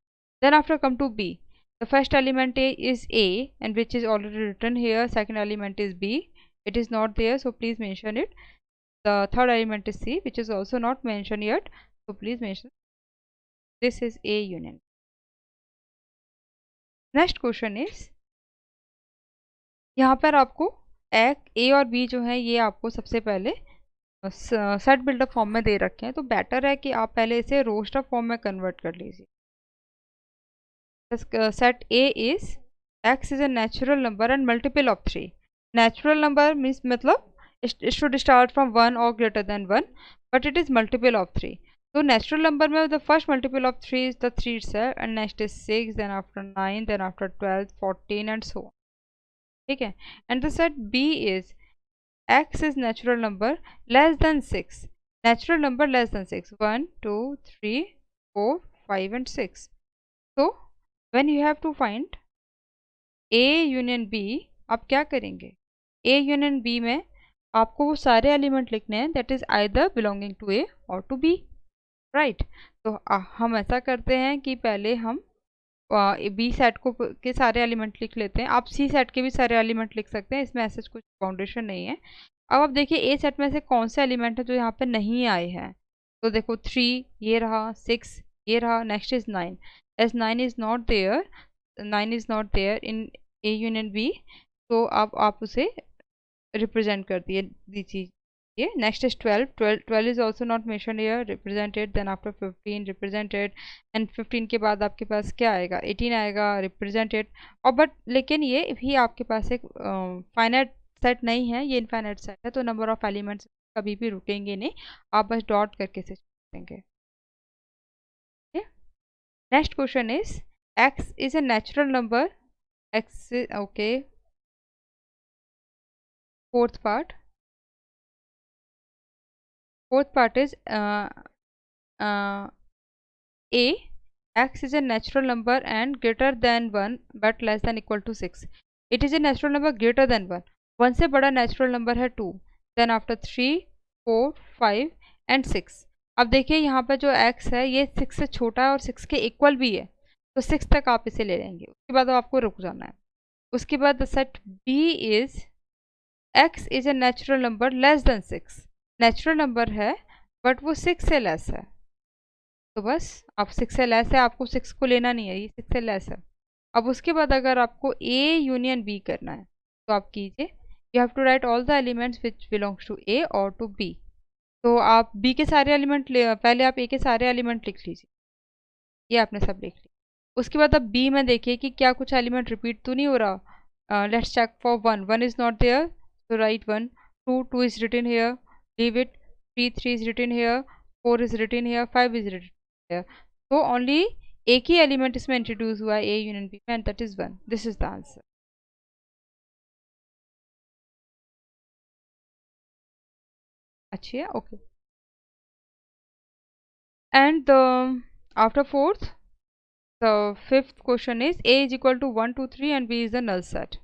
Then after come to B. The first element A is A and which is already written here. Second element is B. It is not there, so please mention it. The third element is C, which is also not mentioned yet, so please mention. This is A union. Next question is, यहाँ पर आपको A और B जो है ये आपको सबसे पहले सेट बिल्डअप फॉर्म में दे रखे हैं, तो बेटर है कि आप पहले इसे रोस्टर फॉर्म में कन्वर्ट कर लीजिए. Set A is X is a natural number and multiple of 3. Natural number means मतलब it should start from 1 or greater than 1, but it is multiple of 3. So natural number में the first multiple of 3 is the 3 itself, and next is 6, then after 9, then after 12, 14 and so on. ठीक है. And the set B is X is natural number less than 6. Natural number less than 6. 1, 2, 3, 4, 5 and 6. So when you have to find A union B, आप क्या करेंगे? A union B में आपको वो सारे एलिमेंट लिखने हैं that is either belonging to A or to B, right? तो हम ऐसा करते हैं कि पहले हम बी सेट को के सारे एलिमेंट लिख लेते हैं. आप सी सेट के भी सारे एलिमेंट लिख सकते हैं, इसमें ऐसा कुछ फाउंडेशन नहीं है. अब आप देखिए ए सेट में से कौन से एलिमेंट है जो यहाँ पे नहीं आए हैं. तो देखो 3 ये रहा, 6 ये रहा, next is 9. As 9 is not there in A union B, तो अब आप उसे रिप्रेजेंट कर दीजिए. Next is 12. 12 is also not mentioned here, represented. Then after 15 represented, and 15 के बाद आपके पास क्या आएगा? 18 आएगा, represented. और बट लेकिन ये भी आपके पास एक फाइनाइट सेट नहीं है, ये इनफाइनाइट सेट है, तो नंबर ऑफ एलिमेंट्स कभी भी रुकेंगे नहीं, आप बस डॉट करके से देंगे. Next question is x is a natural number. X is okay. Fourth part is A, X is a natural number and greater than 1 but less than equal to 6. It is a natural number greater than 1. 1 से बड़ा natural number है 2. Then after 3, 4, 5 and 6. अब देखिए यहाँ पर जो x है ये 6 से छोटा है और 6 के इक्वल भी है, तो 6 तक आप इसे ले लेंगे. उसके बाद आपको रुक जाना है. उसके बाद the set B is x is a natural number less than 6. Natural number है बट वो 6 से लेस है, तो बस आप 6 से लेस है, आपको 6 को लेना नहीं है, ये 6 से लेस है. अब उसके बाद अगर आपको A यूनियन B करना है तो आप कीजिए, you have to write all the elements which belongs to A और टू B. तो आप B के सारे एलिमेंट पहले आप A के सारे एलिमेंट लिख लीजिए, ये आपने सब लिख लिया. उसके बाद अब B में देखिए कि क्या कुछ एलिमेंट रिपीट तो नहीं हो रहा. Let's check for 1 is not there, so write 1. 2 is written here, leave it. 3 is written here, 4 is written here, 5 is written here. So only एक ही एलिमेंट इसमें इंट्रोड्यूस हुआ है A यूनियन B में, and that is 1. This is the answer. अच्छी है, okay. And after fourth, the fifth question is A is equal to 1, 2, 3 and B is the null set.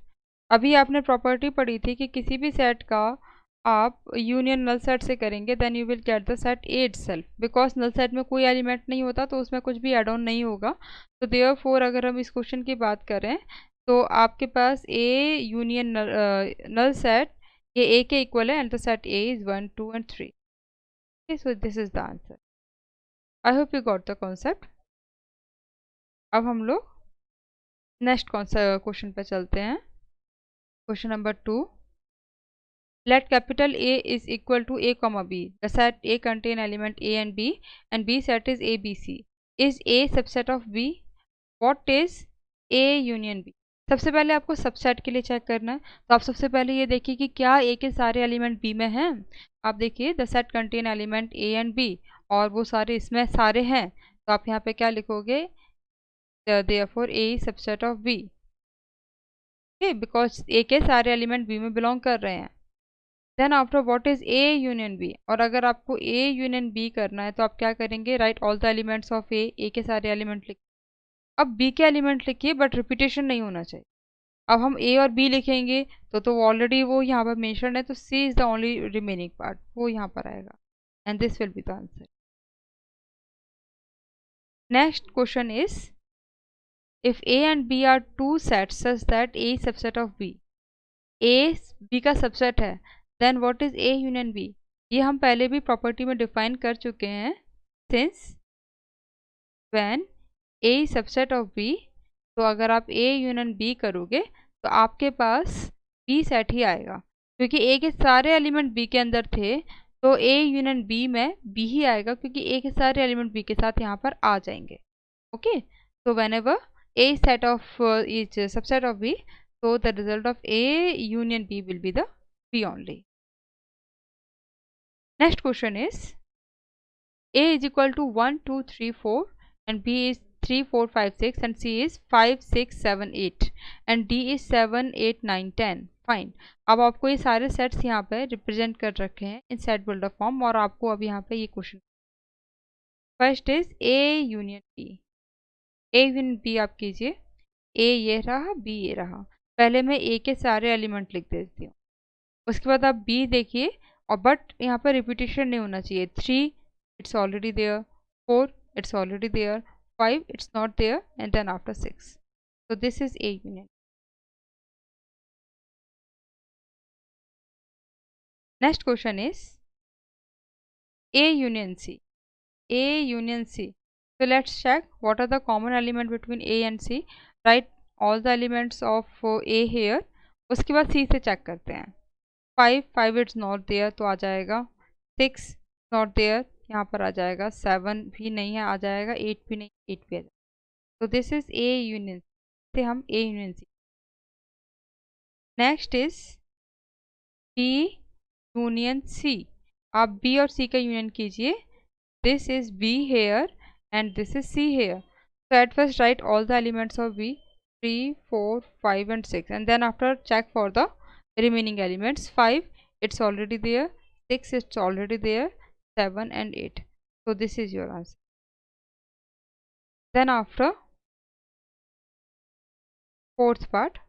अभी आपने प्रॉपर्टी पढ़ी थी कि किसी भी सेट का आप यूनियन नल सेट से करेंगे then you will get the set A itself, because null set में कोई एलिमेंट नहीं होता तो उसमें कुछ भी एड ऑन नहीं होगा. तो देयरफॉर अगर हम इस क्वेश्चन की बात करें तो आपके पास ए यूनियन नल सेट ये ए के इक्वल है, and the set A is 1, 2 and 3. So this is the answer. I hope you got the concept. अब हम लोग नेक्स्ट कौन सा क्वेश्चन पे चलते हैं। Question number 2, let capital A is equal to A comma B. The set A contain element A and B set is A B C. Is A subset of B? What is A union B? सबसे पहले आपको सबसेट के लिए चेक करना है, तो आप सबसे पहले ये देखिए कि क्या A के सारे एलिमेंट B में हैं। आप देखिए the set contain element A and B, और वो सारे इसमें सारे हैं, तो आप यहाँ पे क्या लिखोगे, therefore A is subset of B, because A के सारे एलिमेंट B में बिलोंग कर रहे हैं। Then after what is A union B, और अगर आपको ए यूनियन बी करना है तो आप क्या करेंगे, right all the elements of A के सारे एलिमेंट लिख, अब बी के एलिमेंट लिखिए बट रिपीटेशन नहीं होना चाहिए। अब हम ए और बी लिखेंगे तो ऑलरेडी वो यहाँ पर मेंशन है, तो C is the only remaining part, वो यहाँ पर आएगा and this will be the answer. Next question is if A and B are two sets such that A subset of B, A B का सबसेट है, then what is A union B. ये हम पहले भी प्रॉपर्टी में डिफाइन कर चुके हैं, since when A subset of B, तो अगर आप ए यूनियन बी करोगे तो आपके पास बी सेट ही आएगा, क्योंकि ए के सारे एलिमेंट बी के अंदर थे, तो ए यूनियन बी में बी ही आएगा, क्योंकि ए के सारे एलिमेंट बी के साथ यहाँ पर आ जाएंगे। ओके, तो whenever A set of is subset of B, so the result of A union B will be the B only. Next question is A is equal to 1 2 3 4 and B is 3 4 5 6 and C is 5 6 7 8 and D is 7 8 9 10. Fine, अब आपको ये सारे सेट्स यहाँ पे रिप्रेजेंट कर रखे हैं इन सेट बिल्डर फॉर्म, और आपको अब यहाँ पे ये question, first is A union B। A union B आप कीजिए, A ये रहा, B ये रहा, पहले मैं ए के सारे एलिमेंट लिख देती हूँ, उसके बाद आप बी देखिए, और बट यहाँ पर रिपीटेशन नहीं होना चाहिए। 3 it's already there, 4 it's already there, 5 it's not there, and then after 6, so this is A union. Next question is A union C. A union C. So let's check what are the common element between A and C. Write all the elements of A here. उसके बाद C से चेक करते हैं। 5 इट्स नॉट देयर, तो आ जाएगा। 6 नॉट देयर, यहाँ पर आ जाएगा। 7 भी नहीं है, आ जाएगा। 8 भी नहीं, 8 भी आ जाएगा। तो दिस इज A यूनियन, से हम A union C। Next is B union C। आप B और C का यूनियन कीजिए। This is B here and this is C here. So at first write all the elements of B, 3 4 5 and 6, and then after check for the remaining elements. 5 it's already there, 6 it's already there, 7 and 8. So this is your answer. Then after fourth part,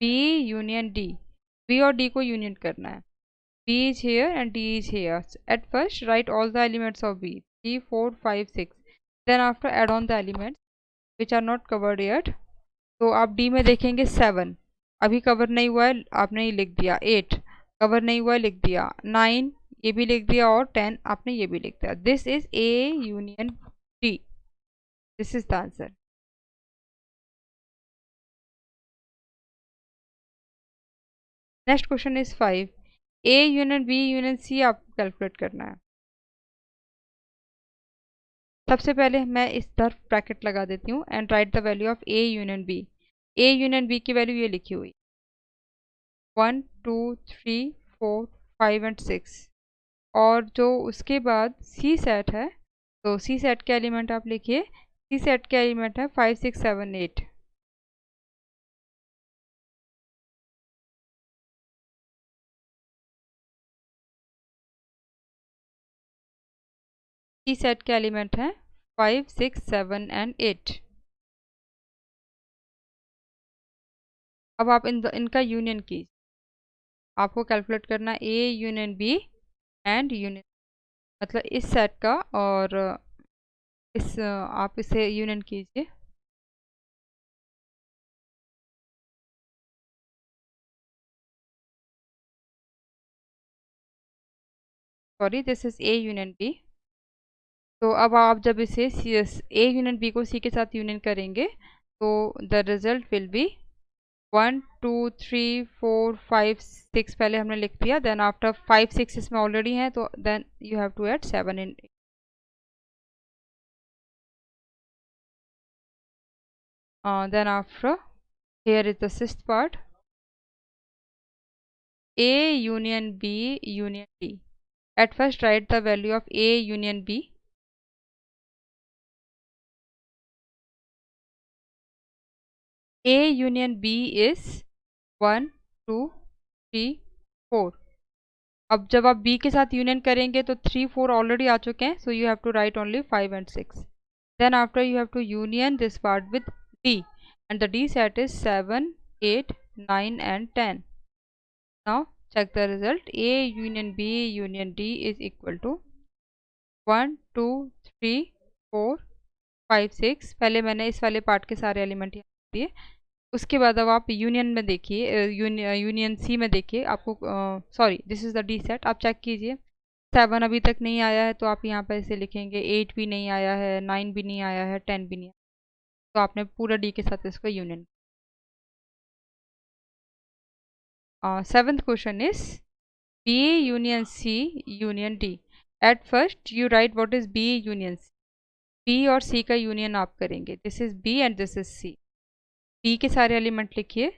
B union D, B और D को union करना है। B is here and D is here. At first write all the elements of B, 3 4 5 6. Then after add on the elements which are not covered yet. तो आप D में देखेंगे 7 अभी कवर नहीं हुआ है, आपने ये लिख दिया। 8 कवर नहीं हुआ है, लिख दिया। 9 ये भी लिख दिया, और 10 आपने ये भी लिख दिया। This is A union D. This is the answer. Next question is 5। A union B union C आपको कैलकुलेट करना है। सबसे पहले मैं इस तरफ ब्रैकेट लगा देती हूँ and right the value of A union B। A union B की वैल्यू ये लिखी हुई, 1 2 3 4 5 एंड 6, और जो उसके बाद C सेट है, तो C सेट के एलिमेंट आप लिखिए। C सेट के एलिमेंट है 5 6 7 8। C सेट के एलिमेंट हैं 5 6 7 एंड 8। अब आप इनका यूनियन कीजिए। आपको कैलकुलेट करना A union B and union, मतलब इस सेट का, और इस आप इसे यूनियन कीजिए। Sorry, this is A union B। तो अब आप जब इसे A यूनियन B को C के साथ यूनियन करेंगे So the result will be 1 2 3 4 5 6 पहले हमने लिख दिया, then after 5 6 इसमें already है, तो then you have to add 7 in. Then after, here is the sixth part, A union B union D. At first write the value of A union B. A union B is 1 2 3 4. अब जब आप B के साथ यूनियन करेंगे तो 3 4 ऑलरेडी आ चुके हैं, so you have to write only 5 and 6. Then after you have to union this part with D, and the D set is 7 8 9 and 10. Now check the result. A union B union D is equal to 1 2 3 4 5 6. पहले मैंने इस वाले पार्ट के सारे एलिमेंट यहाँ दिए. उसके बाद अब आप यूनियन में देखिए, यूनियन सी में देखिए, आपको sorry this is the D set. आप चेक कीजिए 7 अभी तक नहीं आया है, तो आप यहाँ पर ऐसे लिखेंगे 8 भी नहीं आया है, 9 भी नहीं आया है, 10 भी नहीं आया, तो आपने पूरा डी के साथ इसको union. Seventh question is B union C union D. At first you write what is B union C. B और C का यूनियन आप करेंगे. This is B and this is C. B के सारे एलिमेंट लिखिए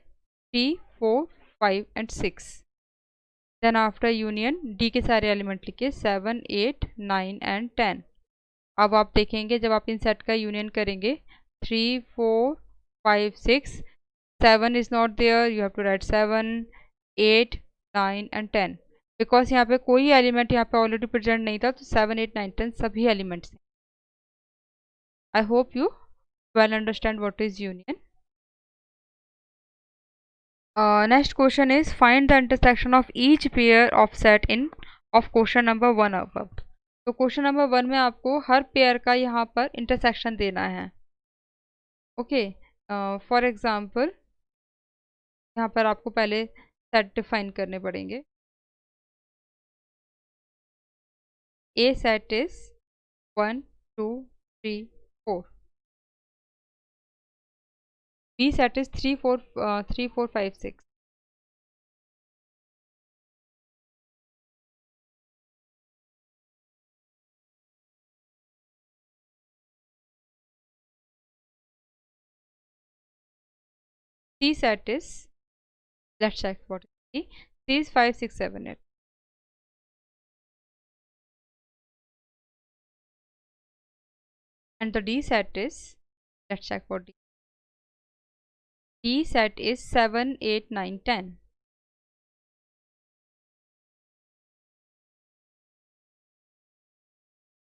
3 4 5 and 6. Then after union D के सारे एलिमेंट लिखिए 7 8 9 एंड 10. अब आप देखेंगे जब आप इन सेट का यूनियन करेंगे 3 4 5 6, 7 is not there, you have to write 7 8 9 and 10. Because यहाँ पे कोई एलिमेंट यहाँ पे ऑलरेडी प्रेजेंट नहीं था, तो 7 8 9 10 सभी एलिमेंट्स हैं. आई hope you well understand what is union. Next question is find the intersection of each pair of set in of question number 1 above. तो क्वेश्चन नंबर 1 में आपको हर पेयर का यहाँ पर इंटरसेक्शन देना है. ओके, फॉर एग्जाम्पल यहाँ पर आपको पहले सेट डिफाइन करने पड़ेंगे. A set is 1 2 3 4. B set is 3 4 5 6. C set is, let's check what is C. C is 5 6 7 8. And the D set is, let's check what D. D set is 7 8 9 10.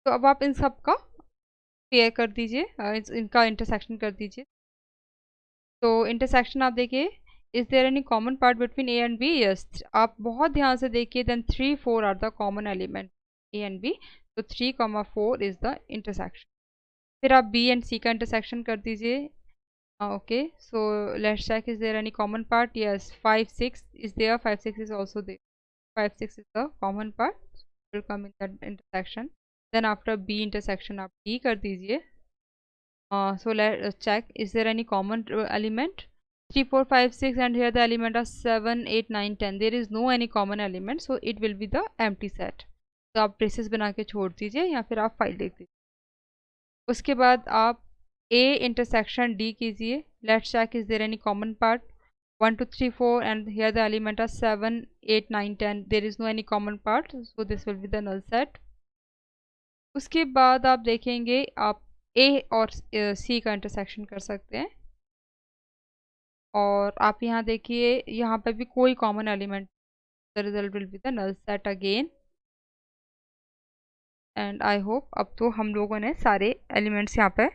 तो अब आप इन सब का पेयर कर दीजिए, इनका इंटरसेक्शन कर दीजिए. तो इंटरसेक्शन आप देखिए, is there any common part between A and B. Yes, आप बहुत ध्यान से देखिए. Then 3 4 are the common element A and B. तो 3 4 इज द इंटरसेक्शन. फिर आप बी एंड सी का इंटरसेक्शन कर दीजिए. Okay, so let's check is there any common part. Yes, 5 6 is there, 5 6 is also there. 5 6 is the common part, will come in that intersection. Then after B intersection आप डी कर दीजिए. So let's check, is there any common element? 3 4 5 6, and here the element are 7 8 9 10. There is no any common element, so it will be the empty set. तो आप ब्रेसेस बना के छोड़ दीजिए या फिर आप फाइल देख दीजिए. उसके बाद आप A इंटरसेक्शन D कीजिए. Let's check, is there any common part. 1 2 3 4, and here the element are 7 8 9 10. There is no any common part, so this will be the null set. उसके बाद आप देखेंगे आप A और C का इंटरसेक्शन कर सकते हैं. और आप यहाँ देखिए, यहाँ पे भी कोई common element, the result will be the null set again. And I hope अब तो हम लोगों ने सारे एलिमेंट्स यहाँ पे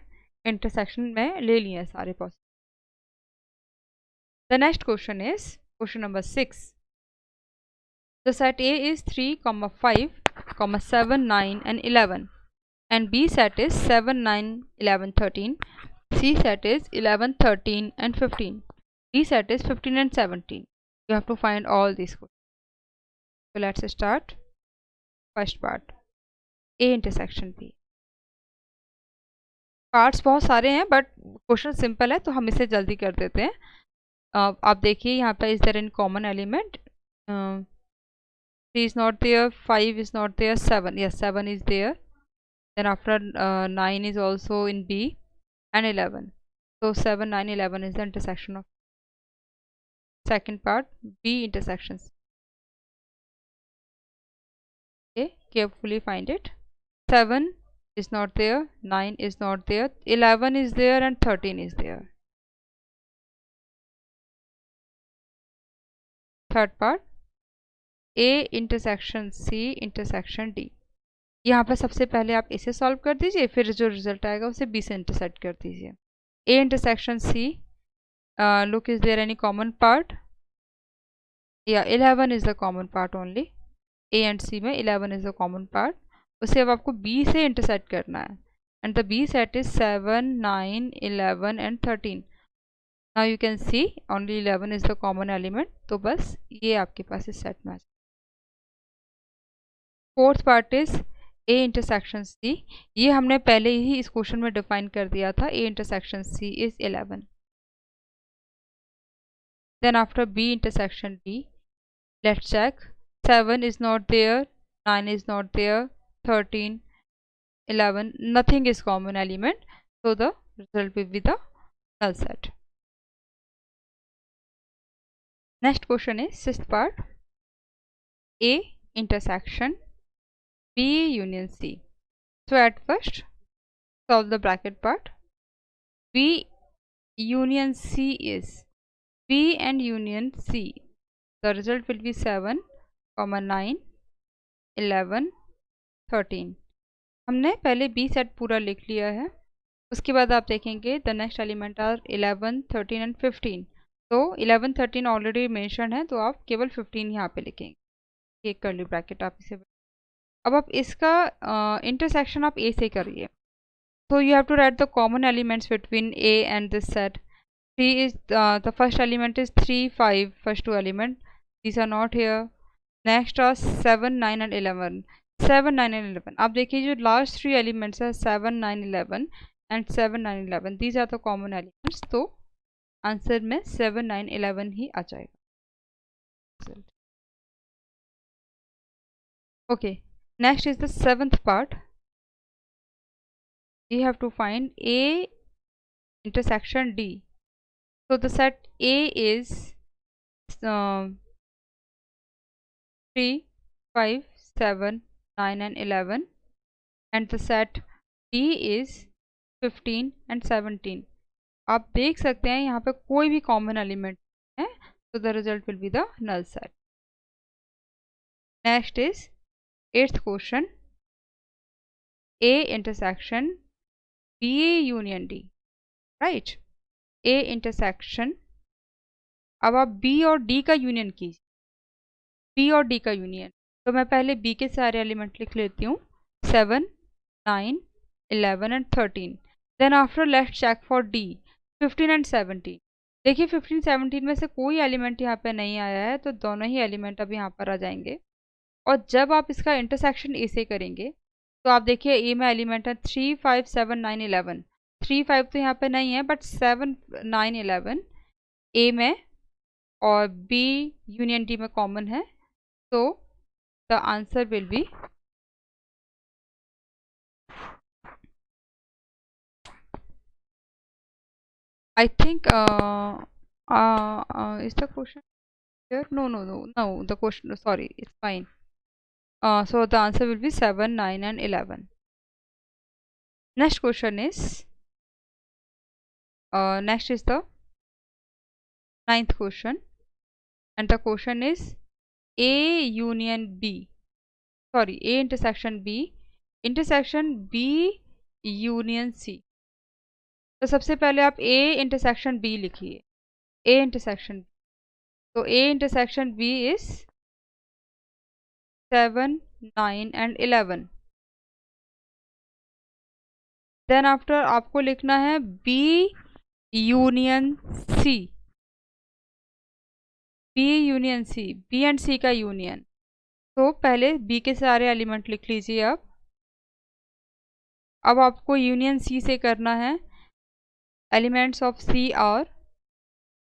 इंटरसेक्शन में ले लिए हैं सारे possible. The next question is question number 6. The set A is 3 5 7 9 and 11. And B set is 7 9 11 13. C set is 11 13 and 15. D set is 15 and 17. You have to find all these questions. So let's start. First part, A intersection B. Parts बहुत सारे हैं बट क्वेश्चन सिंपल है तो हम इसे जल्दी कर देते हैं। आप देखिए यहाँ पे is there any common element? 3 is not there, 5 is not there, 7, yes 7 is there. Then after 9 is also in B and 11. So 7, 9, 11 is the intersection of second part, B intersections. Okay, carefully find it. 7 is not there, 9 is not there, 11 is there and 13 is there. Third part, A intersection C intersection D. यहाँ पर सबसे पहले आप इसे सॉल्व कर दीजिए, फिर जो रिजल्ट आएगा उसे बी से इंटरसेक्ट कर दीजिए। A intersection C, look is there any common part? या 11 is the common part only. A and C में 11 इज द कॉमन पार्ट। उसे अब आपको बी से इंटरसेक्ट करना है and the B set is 7, 9, 11 and 13। Now you can see only 11 is the common element, तो बस ये आपके पास इस सेट में आ जाए। Fourth part is A intersection C. ये हमने पहले ही इस क्वेश्चन में डिफाइन कर दिया था, A intersection C is 11। Then after B intersection D, let's check. 7 is not there, 9 is not there, 13, 11, nothing is common element, so the result will be the null set. Next question is sixth part, A intersection B union C. So at first solve the bracket part. B union C is B and union C. The result will be 7, 9, 11, 13. हमने पहले बी सेट पूरा लिख लिया है। उसके बाद आप देखेंगे the next element are 11, 13 and 15। तो 11, 13 ऑलरेडी मेंशन है, तो आप केवल 15 यहाँ पे लिखेंगे, एक कर्ली ब्रैकेट आप इसे। अब आप इसका इंटरसेक्शन आप ए से करिए। So you have to write the common elements between A and this set. 3 is the first element is 3, 5, first two element. These are not here. Next are 7, 9 and 11. 7, 9 and 11. आप देखिए जो last three elements है 7, 9, 11 and 7, 9, 11. These are the common elements. तो आंसर में 7, 9, 11 ही आ जाएगा। Okay. Next is the seventh part. You have to find A intersection D. So the set A is 3, 5, 7, 9 and 11 and the set D is 15 and 17. आप देख सकते हैं यहाँ पे कोई भी कॉमन एलिमेंट है, तो the result will be the null set. Next is 8th question, A intersection B union D, right? A intersection, अब आप B और D का यूनियन कीजिए, B और D का यूनियन। तो मैं पहले B के सारे एलिमेंट लिख लेती हूँ, 7, 9, 11 and 13। Then after let's check for D, 15 and 17। देखिए 15, 17 में से कोई एलिमेंट यहाँ पे नहीं आया है, तो दोनों ही एलिमेंट अब यहाँ पर आ जाएंगे। और जब आप इसका इंटरसेक्शन ए से करेंगे तो आप देखिए ए में एलिमेंट है 3, 5, 7, 9, 11। 3, 5 तो यहाँ पे नहीं है, बट 7, 9, 11 ए में और बी यूनियन डी में कॉमन है, तो the answer will be I think is the question here? No, the question, sorry, it's fine. So the answer will be 7, 9 and 11. Next question is next is the 9th question, and the question is A union B, sorry, A intersection B union C. तो सबसे पहले आप A इंटरसेक्शन B लिखिए, A इंटरसेक्शन, तो A intersection B is 7, 9 and 11। Then after आपको लिखना है B union C, B union C, B and C का यूनियन। तो पहले B के सारे एलिमेंट लिख लीजिए आप, अब आपको यूनियन सी से करना है। Elements of C are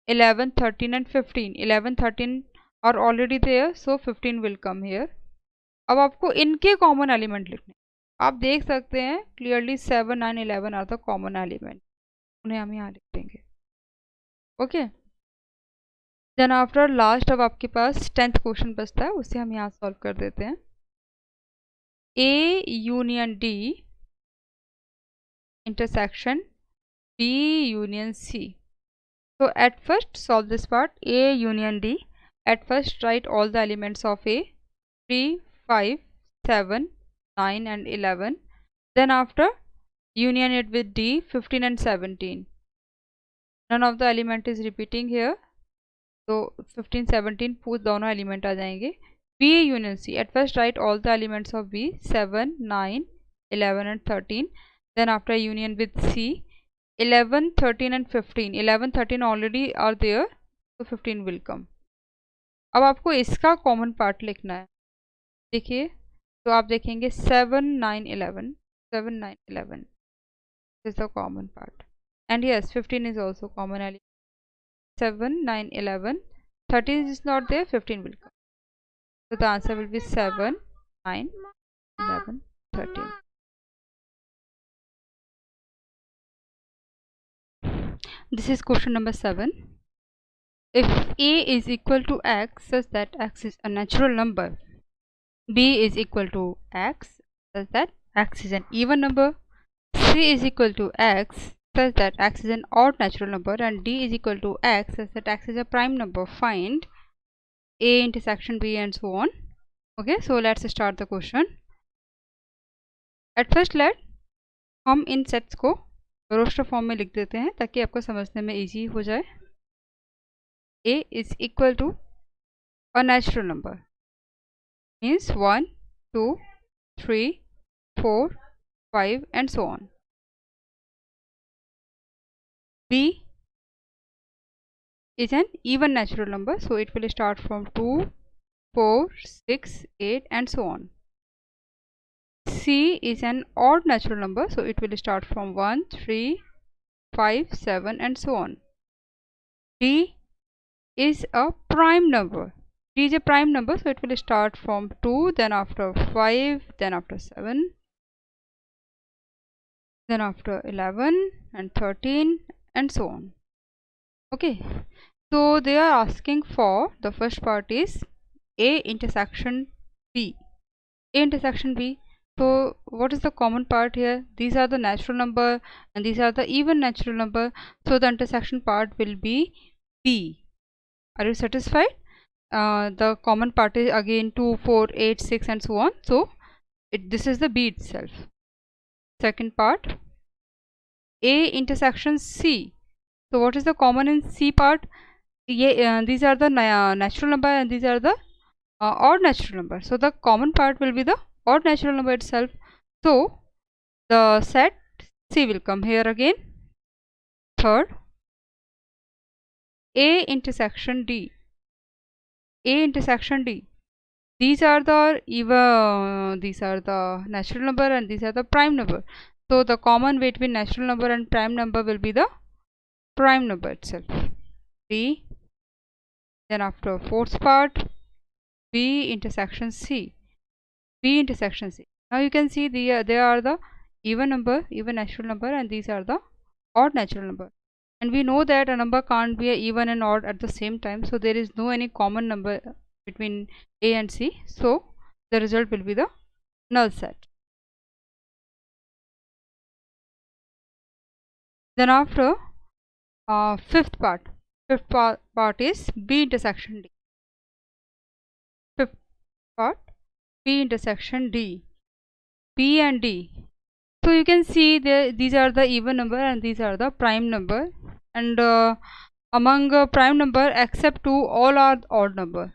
11, 13 and 15. 11, 13 are already there, so 15 will come here. अब आपको इनके कॉमन एलिमेंट लिखने। आप देख सकते हैं clearly 7, 9, 11 are the common element, उन्हें हम यहाँ लिख देंगे। ओके, देन आफ्टर लास्ट अब आपके पास 10th क्वेश्चन बचता है, उसे हम यहाँ सॉल्व कर देते हैं। A union D intersection B union C. So at first solve this part. A union D. At first write all the elements of A, 3, 5, 7, 9 and 11. Then after union it with D, 15 and 17. None of the element is repeating here. So 15, 17 पूछ दोनों element आ जाएंगे। B union C. At first write all the elements of B, 7, 9, 11 and 13. Then after union with C, 11, 13 and 15. 11, 13 already are there, so 15 will come. अब आपको इसका कॉमन पार्ट लिखना है। देखिए, तो आप देखेंगे 7, 9, 11. 7, 9, 11 is the common part. And yes, 15 is also common element. 7, 9, 11. 13 is not there, 15 will come. So the answer will be 7, 9, 11, 13. This is question number 7. If A is equal to x such that x is a natural number, B is equal to x such that x is an even number, C is equal to x such that x is an odd natural number, and D is equal to x such that x is a prime number, find A intersection B and so on. Okay, so let's start the question. At first let हम इन सेट्स को रोस्टर फॉर्म में लिख देते हैं ताकि आपको समझने में इजी हो जाए। A is equal to a natural number, means 1, 2, 3, 4, 5 and so on. B is an even natural number, so it will start from 2, 4, 6, 8 and so on. C is an odd natural number, so it will start from 1, 3, 5, 7 and so on. D is a prime number. D is a prime number, so it will start from 2, then after 5, then after 7, then after 11 and 13 and so on. Okay, so they are asking for the first part is A intersection B. A intersection B. So what is the common part here? These are the natural number and these are the even natural number. So the intersection part will be B. Are you satisfied? The common part is again 2, 4, 8, 6 and so on. So this is the B itself. Second part, A intersection C. So what is the common in C part? These are the natural number and these are the odd natural number. So the common part will be the odd natural number itself. So the set C will come here again. Third, A intersection D. A intersection D. These are the even, these are the natural number and these are the prime number. So the common between natural number and prime number will be the prime number itself. D. Then after fourth part, B intersection C. B intersection C. Now you can see they are the even number, even natural number, and these are the odd natural number. And we know that a number can't be a even and odd at the same time, so there is no any common number between A and C, so the result will be the null set. Then after fifth part is B intersection D. Fifth part, B intersection D. B and D. So you can see these are the even number and these are the prime number, and among prime number except 2 all are odd number.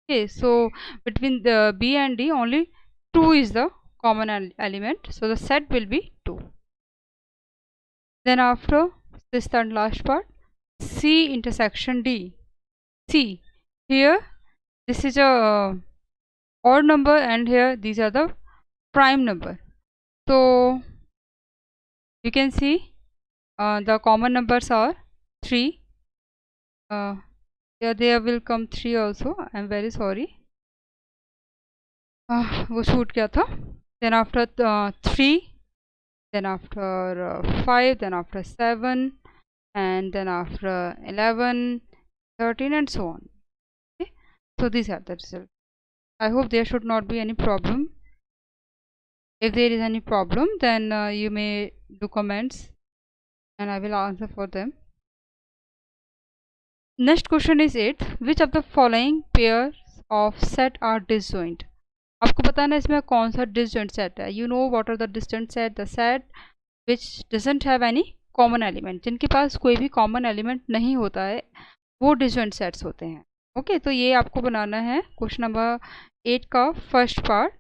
Okay, so between the B and D only 2 is the common element, so the set will be 2. Then after this third last part, C intersection D. C, here this is a odd number and here these are the prime number. So you can see the common numbers are 3. Yeah, there will come 3 also. I am very sorry. वो छूट गया था. Then after 3, then after 5, then after 7, and then after 11, 13, and so on. Okay, so these are the results. I hope there should not be any problem. If there is any problem, then you may do comments and I will answer for them. Next question is 8. Which of the following pairs of set are disjoint? आपको बताना है इसमें कौन सा disjoint set है. You know what are the disjoint set? The set which doesn't have any common element. जिनके पास कोई भी common element नहीं होता है वो disjoint sets होते हैं. ओके, तो ये आपको बनाना है क्वेश्चन नंबर 8 का first part.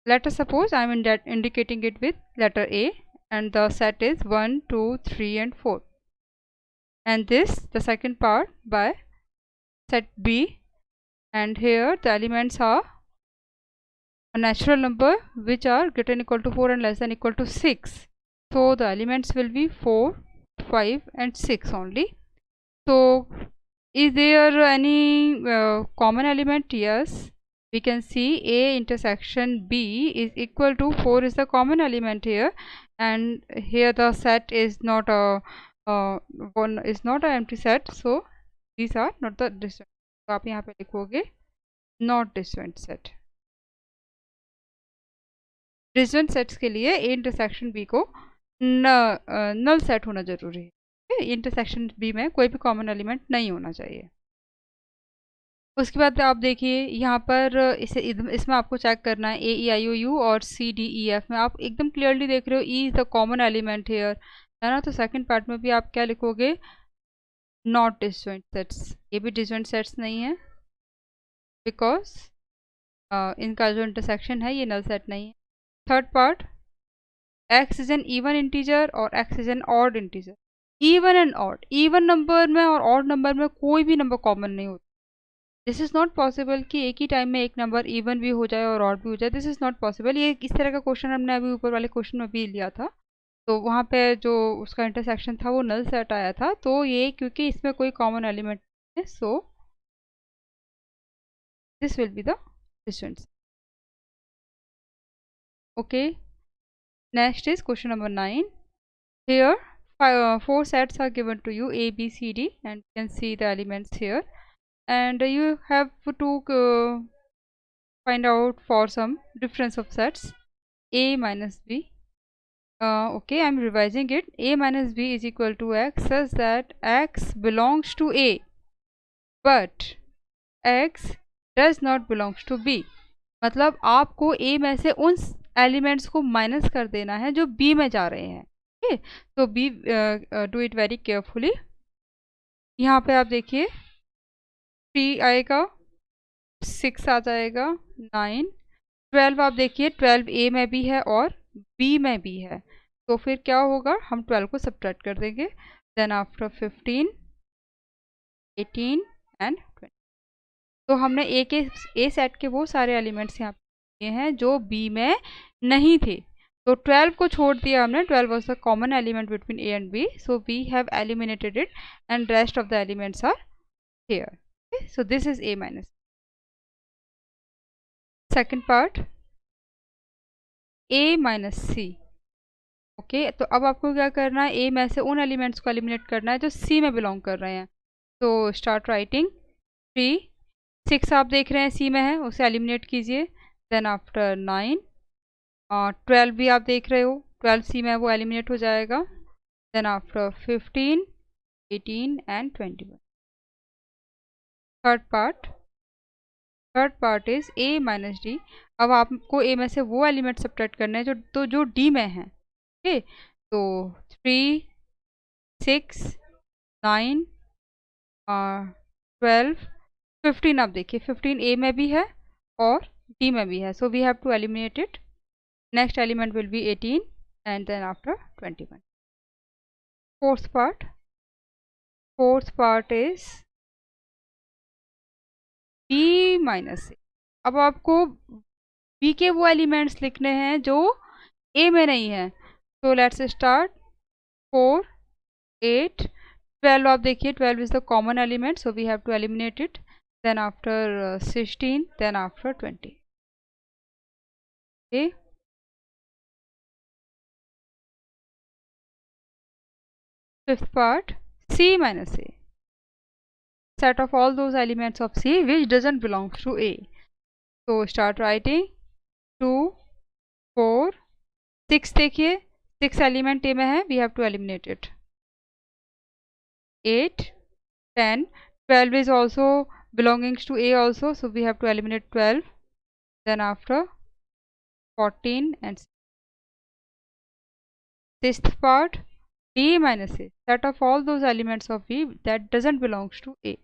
Let us suppose I am indicating it with letter A and the set is 1, 2, 3 and 4. And this the second part by set B, and here the elements are a natural number which are greater than equal to 4 and less than equal to 6. So the elements will be 4, 5 and 6 only. So is there any common element? Yes. We can see A intersection B is equal to 4 is the common element here, and here the set is not a one is not an empty set, so these are not the disjoint. तो आप यहाँ पे लिखोगे not disjoint set. Disjoint sets के लिए A intersection B को null set होना जरूरी है. इंटरसेक्शन B में कोई भी कॉमन एलिमेंट नहीं होना चाहिए. उसके बाद आप देखिए यहाँ पर इसमें आपको चेक करना है A E I O U और C D E F में आप एकदम क्लियरली देख रहे हो E is the common element here, है ना. तो सेकंड पार्ट में भी आप क्या लिखोगे, नॉट डिसजॉइंट सेट्स. ये भी डिसजॉइंट सेट्स नहीं है बिकॉज इनका जो इंटरसेक्शन है ये नल सेट नहीं है. Third part, X is an even integer और X is an odd integer. Even and odd, even number में और ऑड नंबर में कोई भी नंबर कॉमन नहीं होता. दिस इज़ नॉट पॉसिबल कि एक ही टाइम में एक नंबर इवन भी हो जाए और ऑड भी हो जाए. This is not possible. ये इस तरह का क्वेश्चन हमने अभी ऊपर वाले क्वेश्चन में भी लिया था, तो वहाँ पे जो उसका इंटरसेक्शन था वो नल सेट आया था. तो ये क्योंकि इसमें कोई कॉमन एलिमेंट है, so this will be the distance. Okay, next is question number 9. Here 4 sets are given to you, A, B, C, D, and you can see the elements here, and you have to find out for some difference of sets A minus B. Okay, I am revising it. A minus B is equal to X such that X belongs to A but X does not belongs to B. मतलब आपको A में से उन एलिमेंट्स को माइनस कर देना है जो B में जा रहे हैं. ओके, तो be do it very carefully. यहाँ पे आप देखिए 3 आएगा, 6 आ जाएगा, 9, 12 आप देखिए 12 A में भी है और B में भी है. तो फिर क्या होगा, हम 12 को सब्ट्रैक्ट कर देंगे. Then after 15, 18 and 20. तो हमने ए सेट के वो सारे एलिमेंट्स यहाँ पे हैं जो B में नहीं थे. तो 12 को छोड़ दिया हमने. 12 was the common element between A and B, so we have eliminated it and rest of the elements are here. Okay, so this is A minus. Second part, A minus C. Okay, तो अब आपको क्या करना है, A में से उन एलिमेंट्स को एलिमिनेट करना है जो C में बिलोंग कर रहे हैं. तो स्टार्ट राइटिंग. 3, 6 आप देख रहे हैं C में है, उसे एलिमिनेट कीजिए. देन आफ्टर 9, 12 भी आप देख रहे हो, 12 C में वो एलिमिनेट हो जाएगा. Then after 15, 18 and 21. Third part is A minus D. अब आपको A में से वो एलिमेंट सब्ट्रैक्ट करने हैं जो D में हैं. ओके, तो 3, 6, 9, 12, 15 आप देखिए 15 A में भी है और D में भी है. So we have to eliminate it. Next element will be 18 and then after 21. Fourth part is B minus A. अब आपको B के वो एलिमेंट्स लिखने हैं जो ए में नहीं है, तो लेट्स स्टार्ट 4 8 12, आप देखिए 12 is the common element, so we have to eliminate it, then after 16, then after 20. Okay. Fifth part, C minus A, set of all those elements of C which doesn't belong to A. So start writing 2 4 6, देखिए 6 एलिमेंट ए में है, we have to eliminate it. 8 10 12 is also belongings to A also, so we have to eliminate 12, then after 14 and sixth part, D minus A, set of all those elements of V that doesn't belongs to A.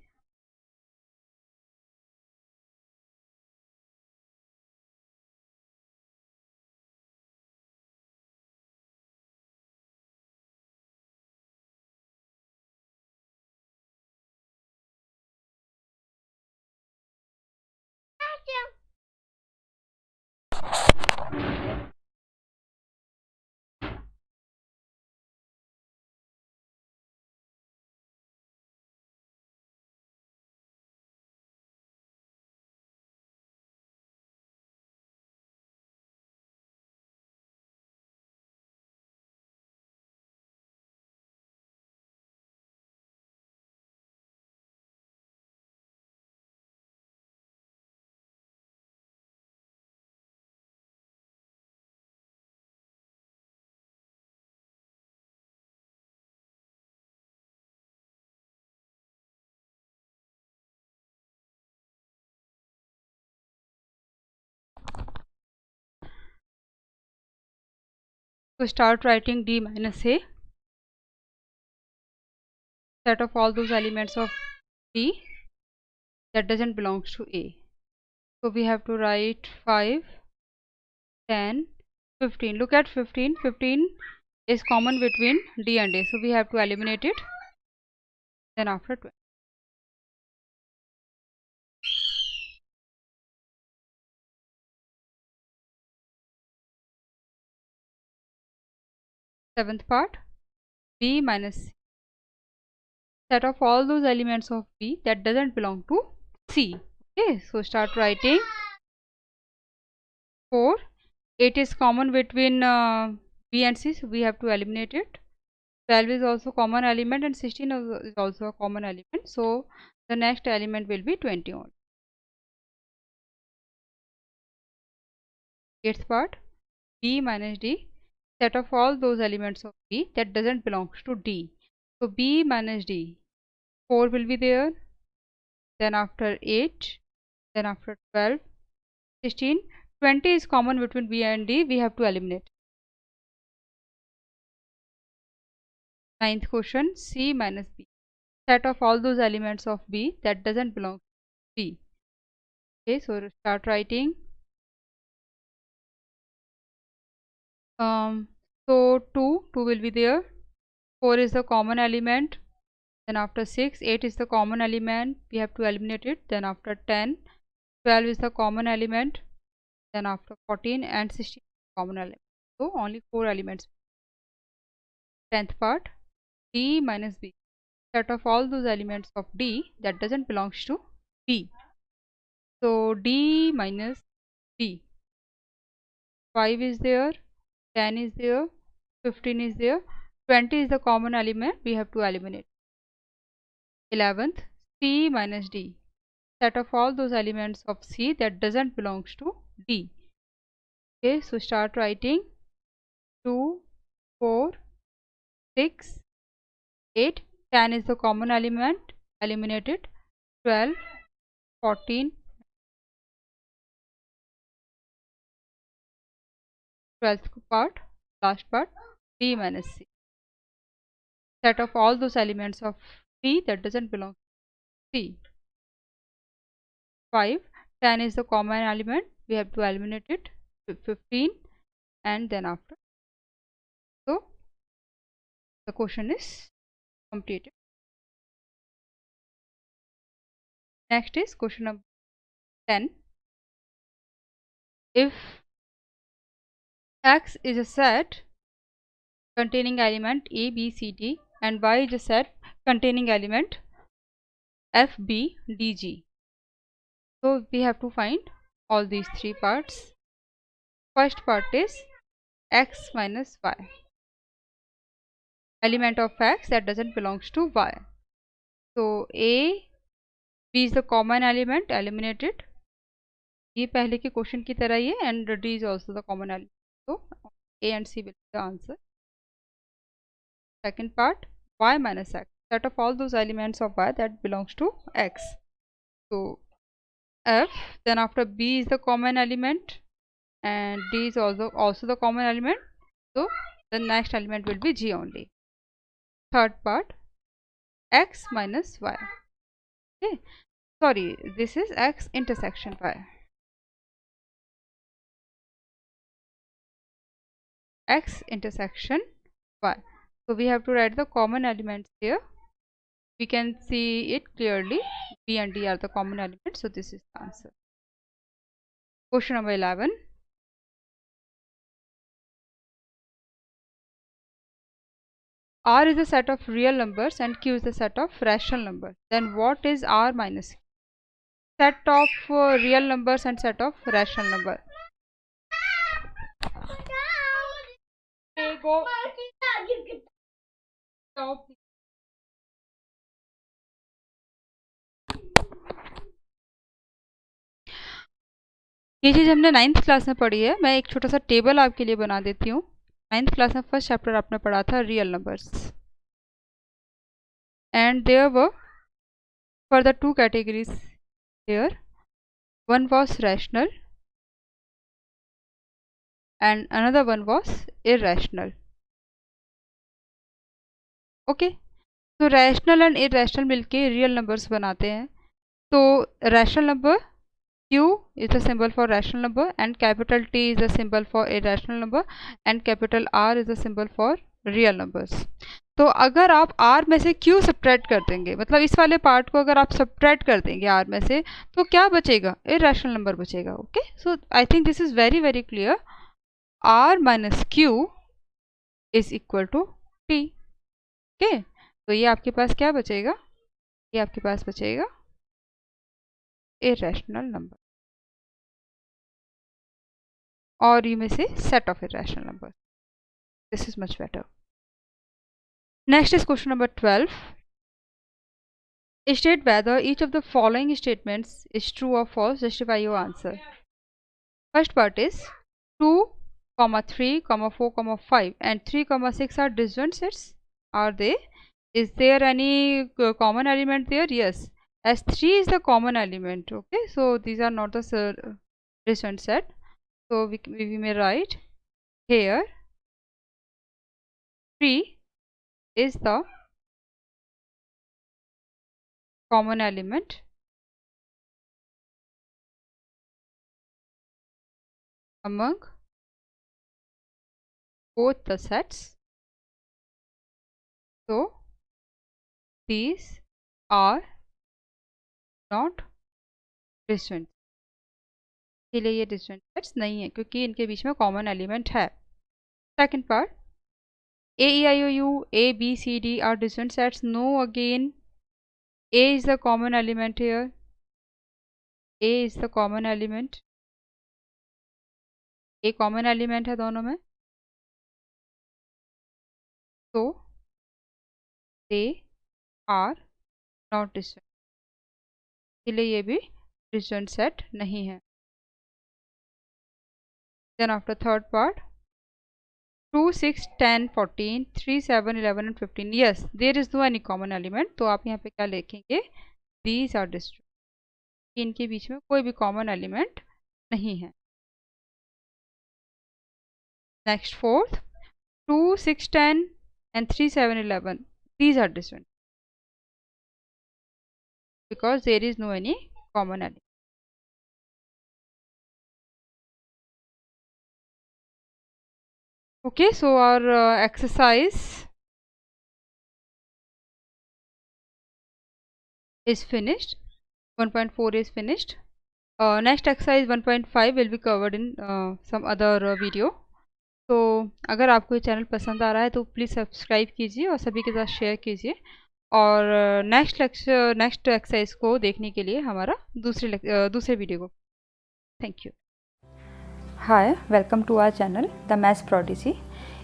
So start writing D minus A, set of all those elements of D that doesn't belongs to A. So we have to write 5 10 15. Look at 15. 15 is common between D and A, so we have to eliminate it, then after 20. Seventh part, B minus C, set of all those elements of B that doesn't belong to C. Okay, so start writing 4. 8 is common between B and C, so we have to eliminate it. 12 is also common element and 16 is also a common element, so the next element will be 20 only. Eighth part, B minus D, set of all those elements of B that doesn't belong to D. So B minus D, 4 will be there, then after 8, then after 12, 16, 20 is common between B and D, we have to eliminate. Ninth question, C minus B, set of all those elements of B that doesn't belong to B. Okay, so start writing. So 2 will be there, 4 is the common element, then after 6, 8 is the common element, we have to eliminate it, then after 10, 12 is the common element, then after 14 and 16 common element, so only 4 elements. 10th part, D minus B, set of all those elements of D that doesn't belongs to B. So D minus B, 5 is there, 10 is there, 15 is there, 20 is the common element, we have to eliminate. 11th, C minus D, set of all those elements of C that doesn't belongs to D. Okay, so start writing 2 4 6 8, 10 is the common element, eliminated, 12 14, 12th part, last part, D minus C, set of all those elements of D that doesn't belong to C. 5 10 is the common element, we have to eliminate it, 15 and then after. So the question is completed. Next is question number 10. If X is a set containing element A, B, C, D, and Y is a set containing element F, B, D, G. So we have to find all these three parts. First part is X minus Y, element of X that doesn't belongs to Y. So A, B is the common element, eliminate it. ये पहले के क्वेश्चन की तरह ही है, and D is also the common element. So A and C will be the answer. Second part, Y minus X, set of all those elements of Y that belongs to X. So F, then after B is the common element and D is also the common element, so the next element will be G only. Third part, X minus Y. Okay, sorry, this is X intersection Y. X intersection Y. So we have to write the common elements here. We can see it clearly. B and D are the common elements, so this is the answer. Question number 11. R is a set of real numbers and Q is a set of rational numbers. Then what is R minus Q? Set of real numbers and set of rational numbers. Go. Stop. ये चीज़ हमने 9th क्लास में पढ़ी है. मैं एक छोटा सा टेबल आपके लिए बना देती हूँ. 9th क्लास में फर्स्ट चैप्टर आपने पढ़ा था real numbers, and there were for the two categories here, one was rational and another one was irrational. Okay, so rational and irrational मिलके real numbers बनाते हैं. तो rational number Q is the symbol for rational number and capital T is the symbol for irrational number and capital R is the symbol for real numbers. तो अगर आप R में से Q सब्ट्रैक्ट कर देंगे, मतलब इस वाले पार्ट को अगर आप सब्ट्रैक्ट कर देंगे R में से, तो क्या बचेगा? इरेशनल नंबर बचेगा. Okay, so I think this is very very clear. R minus Q is equal to T. Okay, तो ये आपके पास क्या बचेगा? ये आपके पास बचेगा इरेशनल नंबर, और you may say set of irrational numbers. This is much better. Next is question number 12. State whether each of the following statements is true or false. Justify your answer. First part is 2, 3, 4, 5 and 3, 6 are disjoint sets. Are they? Is there any common element there? Yes. As 3 is the common element. Okay, so these are not the disjoint set. So we may write here 3 is the common element among both the sets. So these are not disjoint. इसलिए ये disjoint sets नहीं है क्योंकि इनके बीच में common element है. Second part, A, E, I, O, U, A, B, C, D are disjoint sets. No, again A is the common element here. A is the common element. A common element है दोनों में. So they are not disjoint. इसलिए ये भी disjoint set नहीं है. Then after third part, 2, 6, 10, 14, 3, 7, 11 and 15. Yes, there is no any common element. तो आप यहाँ पे क्या लिखेंगे? These are disjoint. इनके बीच में कोई भी common element नहीं है. Next fourth, 2, 6, 10 and 3, 7, 11. These are disjoint because there is no any common element. Okay, so our exercise is finished. 1.4 is finished. Next exercise 1.5 will be covered in some other video. तो अगर आपको ये चैनल पसंद आ रहा है तो प्लीज़ सब्सक्राइब कीजिए और सभी के साथ शेयर कीजिए। और नेक्स्ट एक्सरसाइज को देखने के लिए हमारा दूसरे वीडियो को thank you. Hi, welcome to our channel the maths prodigy.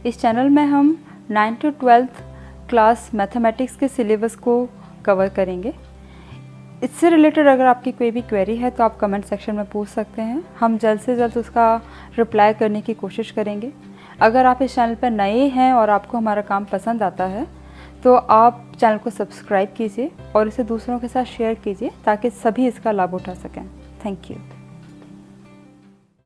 इस चैनल में हम 9th to 12th class mathematics के सिलेबस को कवर करेंगे। इससे रिलेटेड अगर आपकी कोई भी क्वेरी है तो आप कमेंट सेक्शन में पूछ सकते हैं, हम जल्द से जल्द उसका रिप्लाई करने की कोशिश करेंगे। अगर आप इस चैनल पर नए हैं और आपको हमारा काम पसंद आता है तो आप चैनल को सब्सक्राइब कीजिए और इसे दूसरों के साथ शेयर कीजिए ताकि सभी इसका लाभ उठा सकें। Thank you.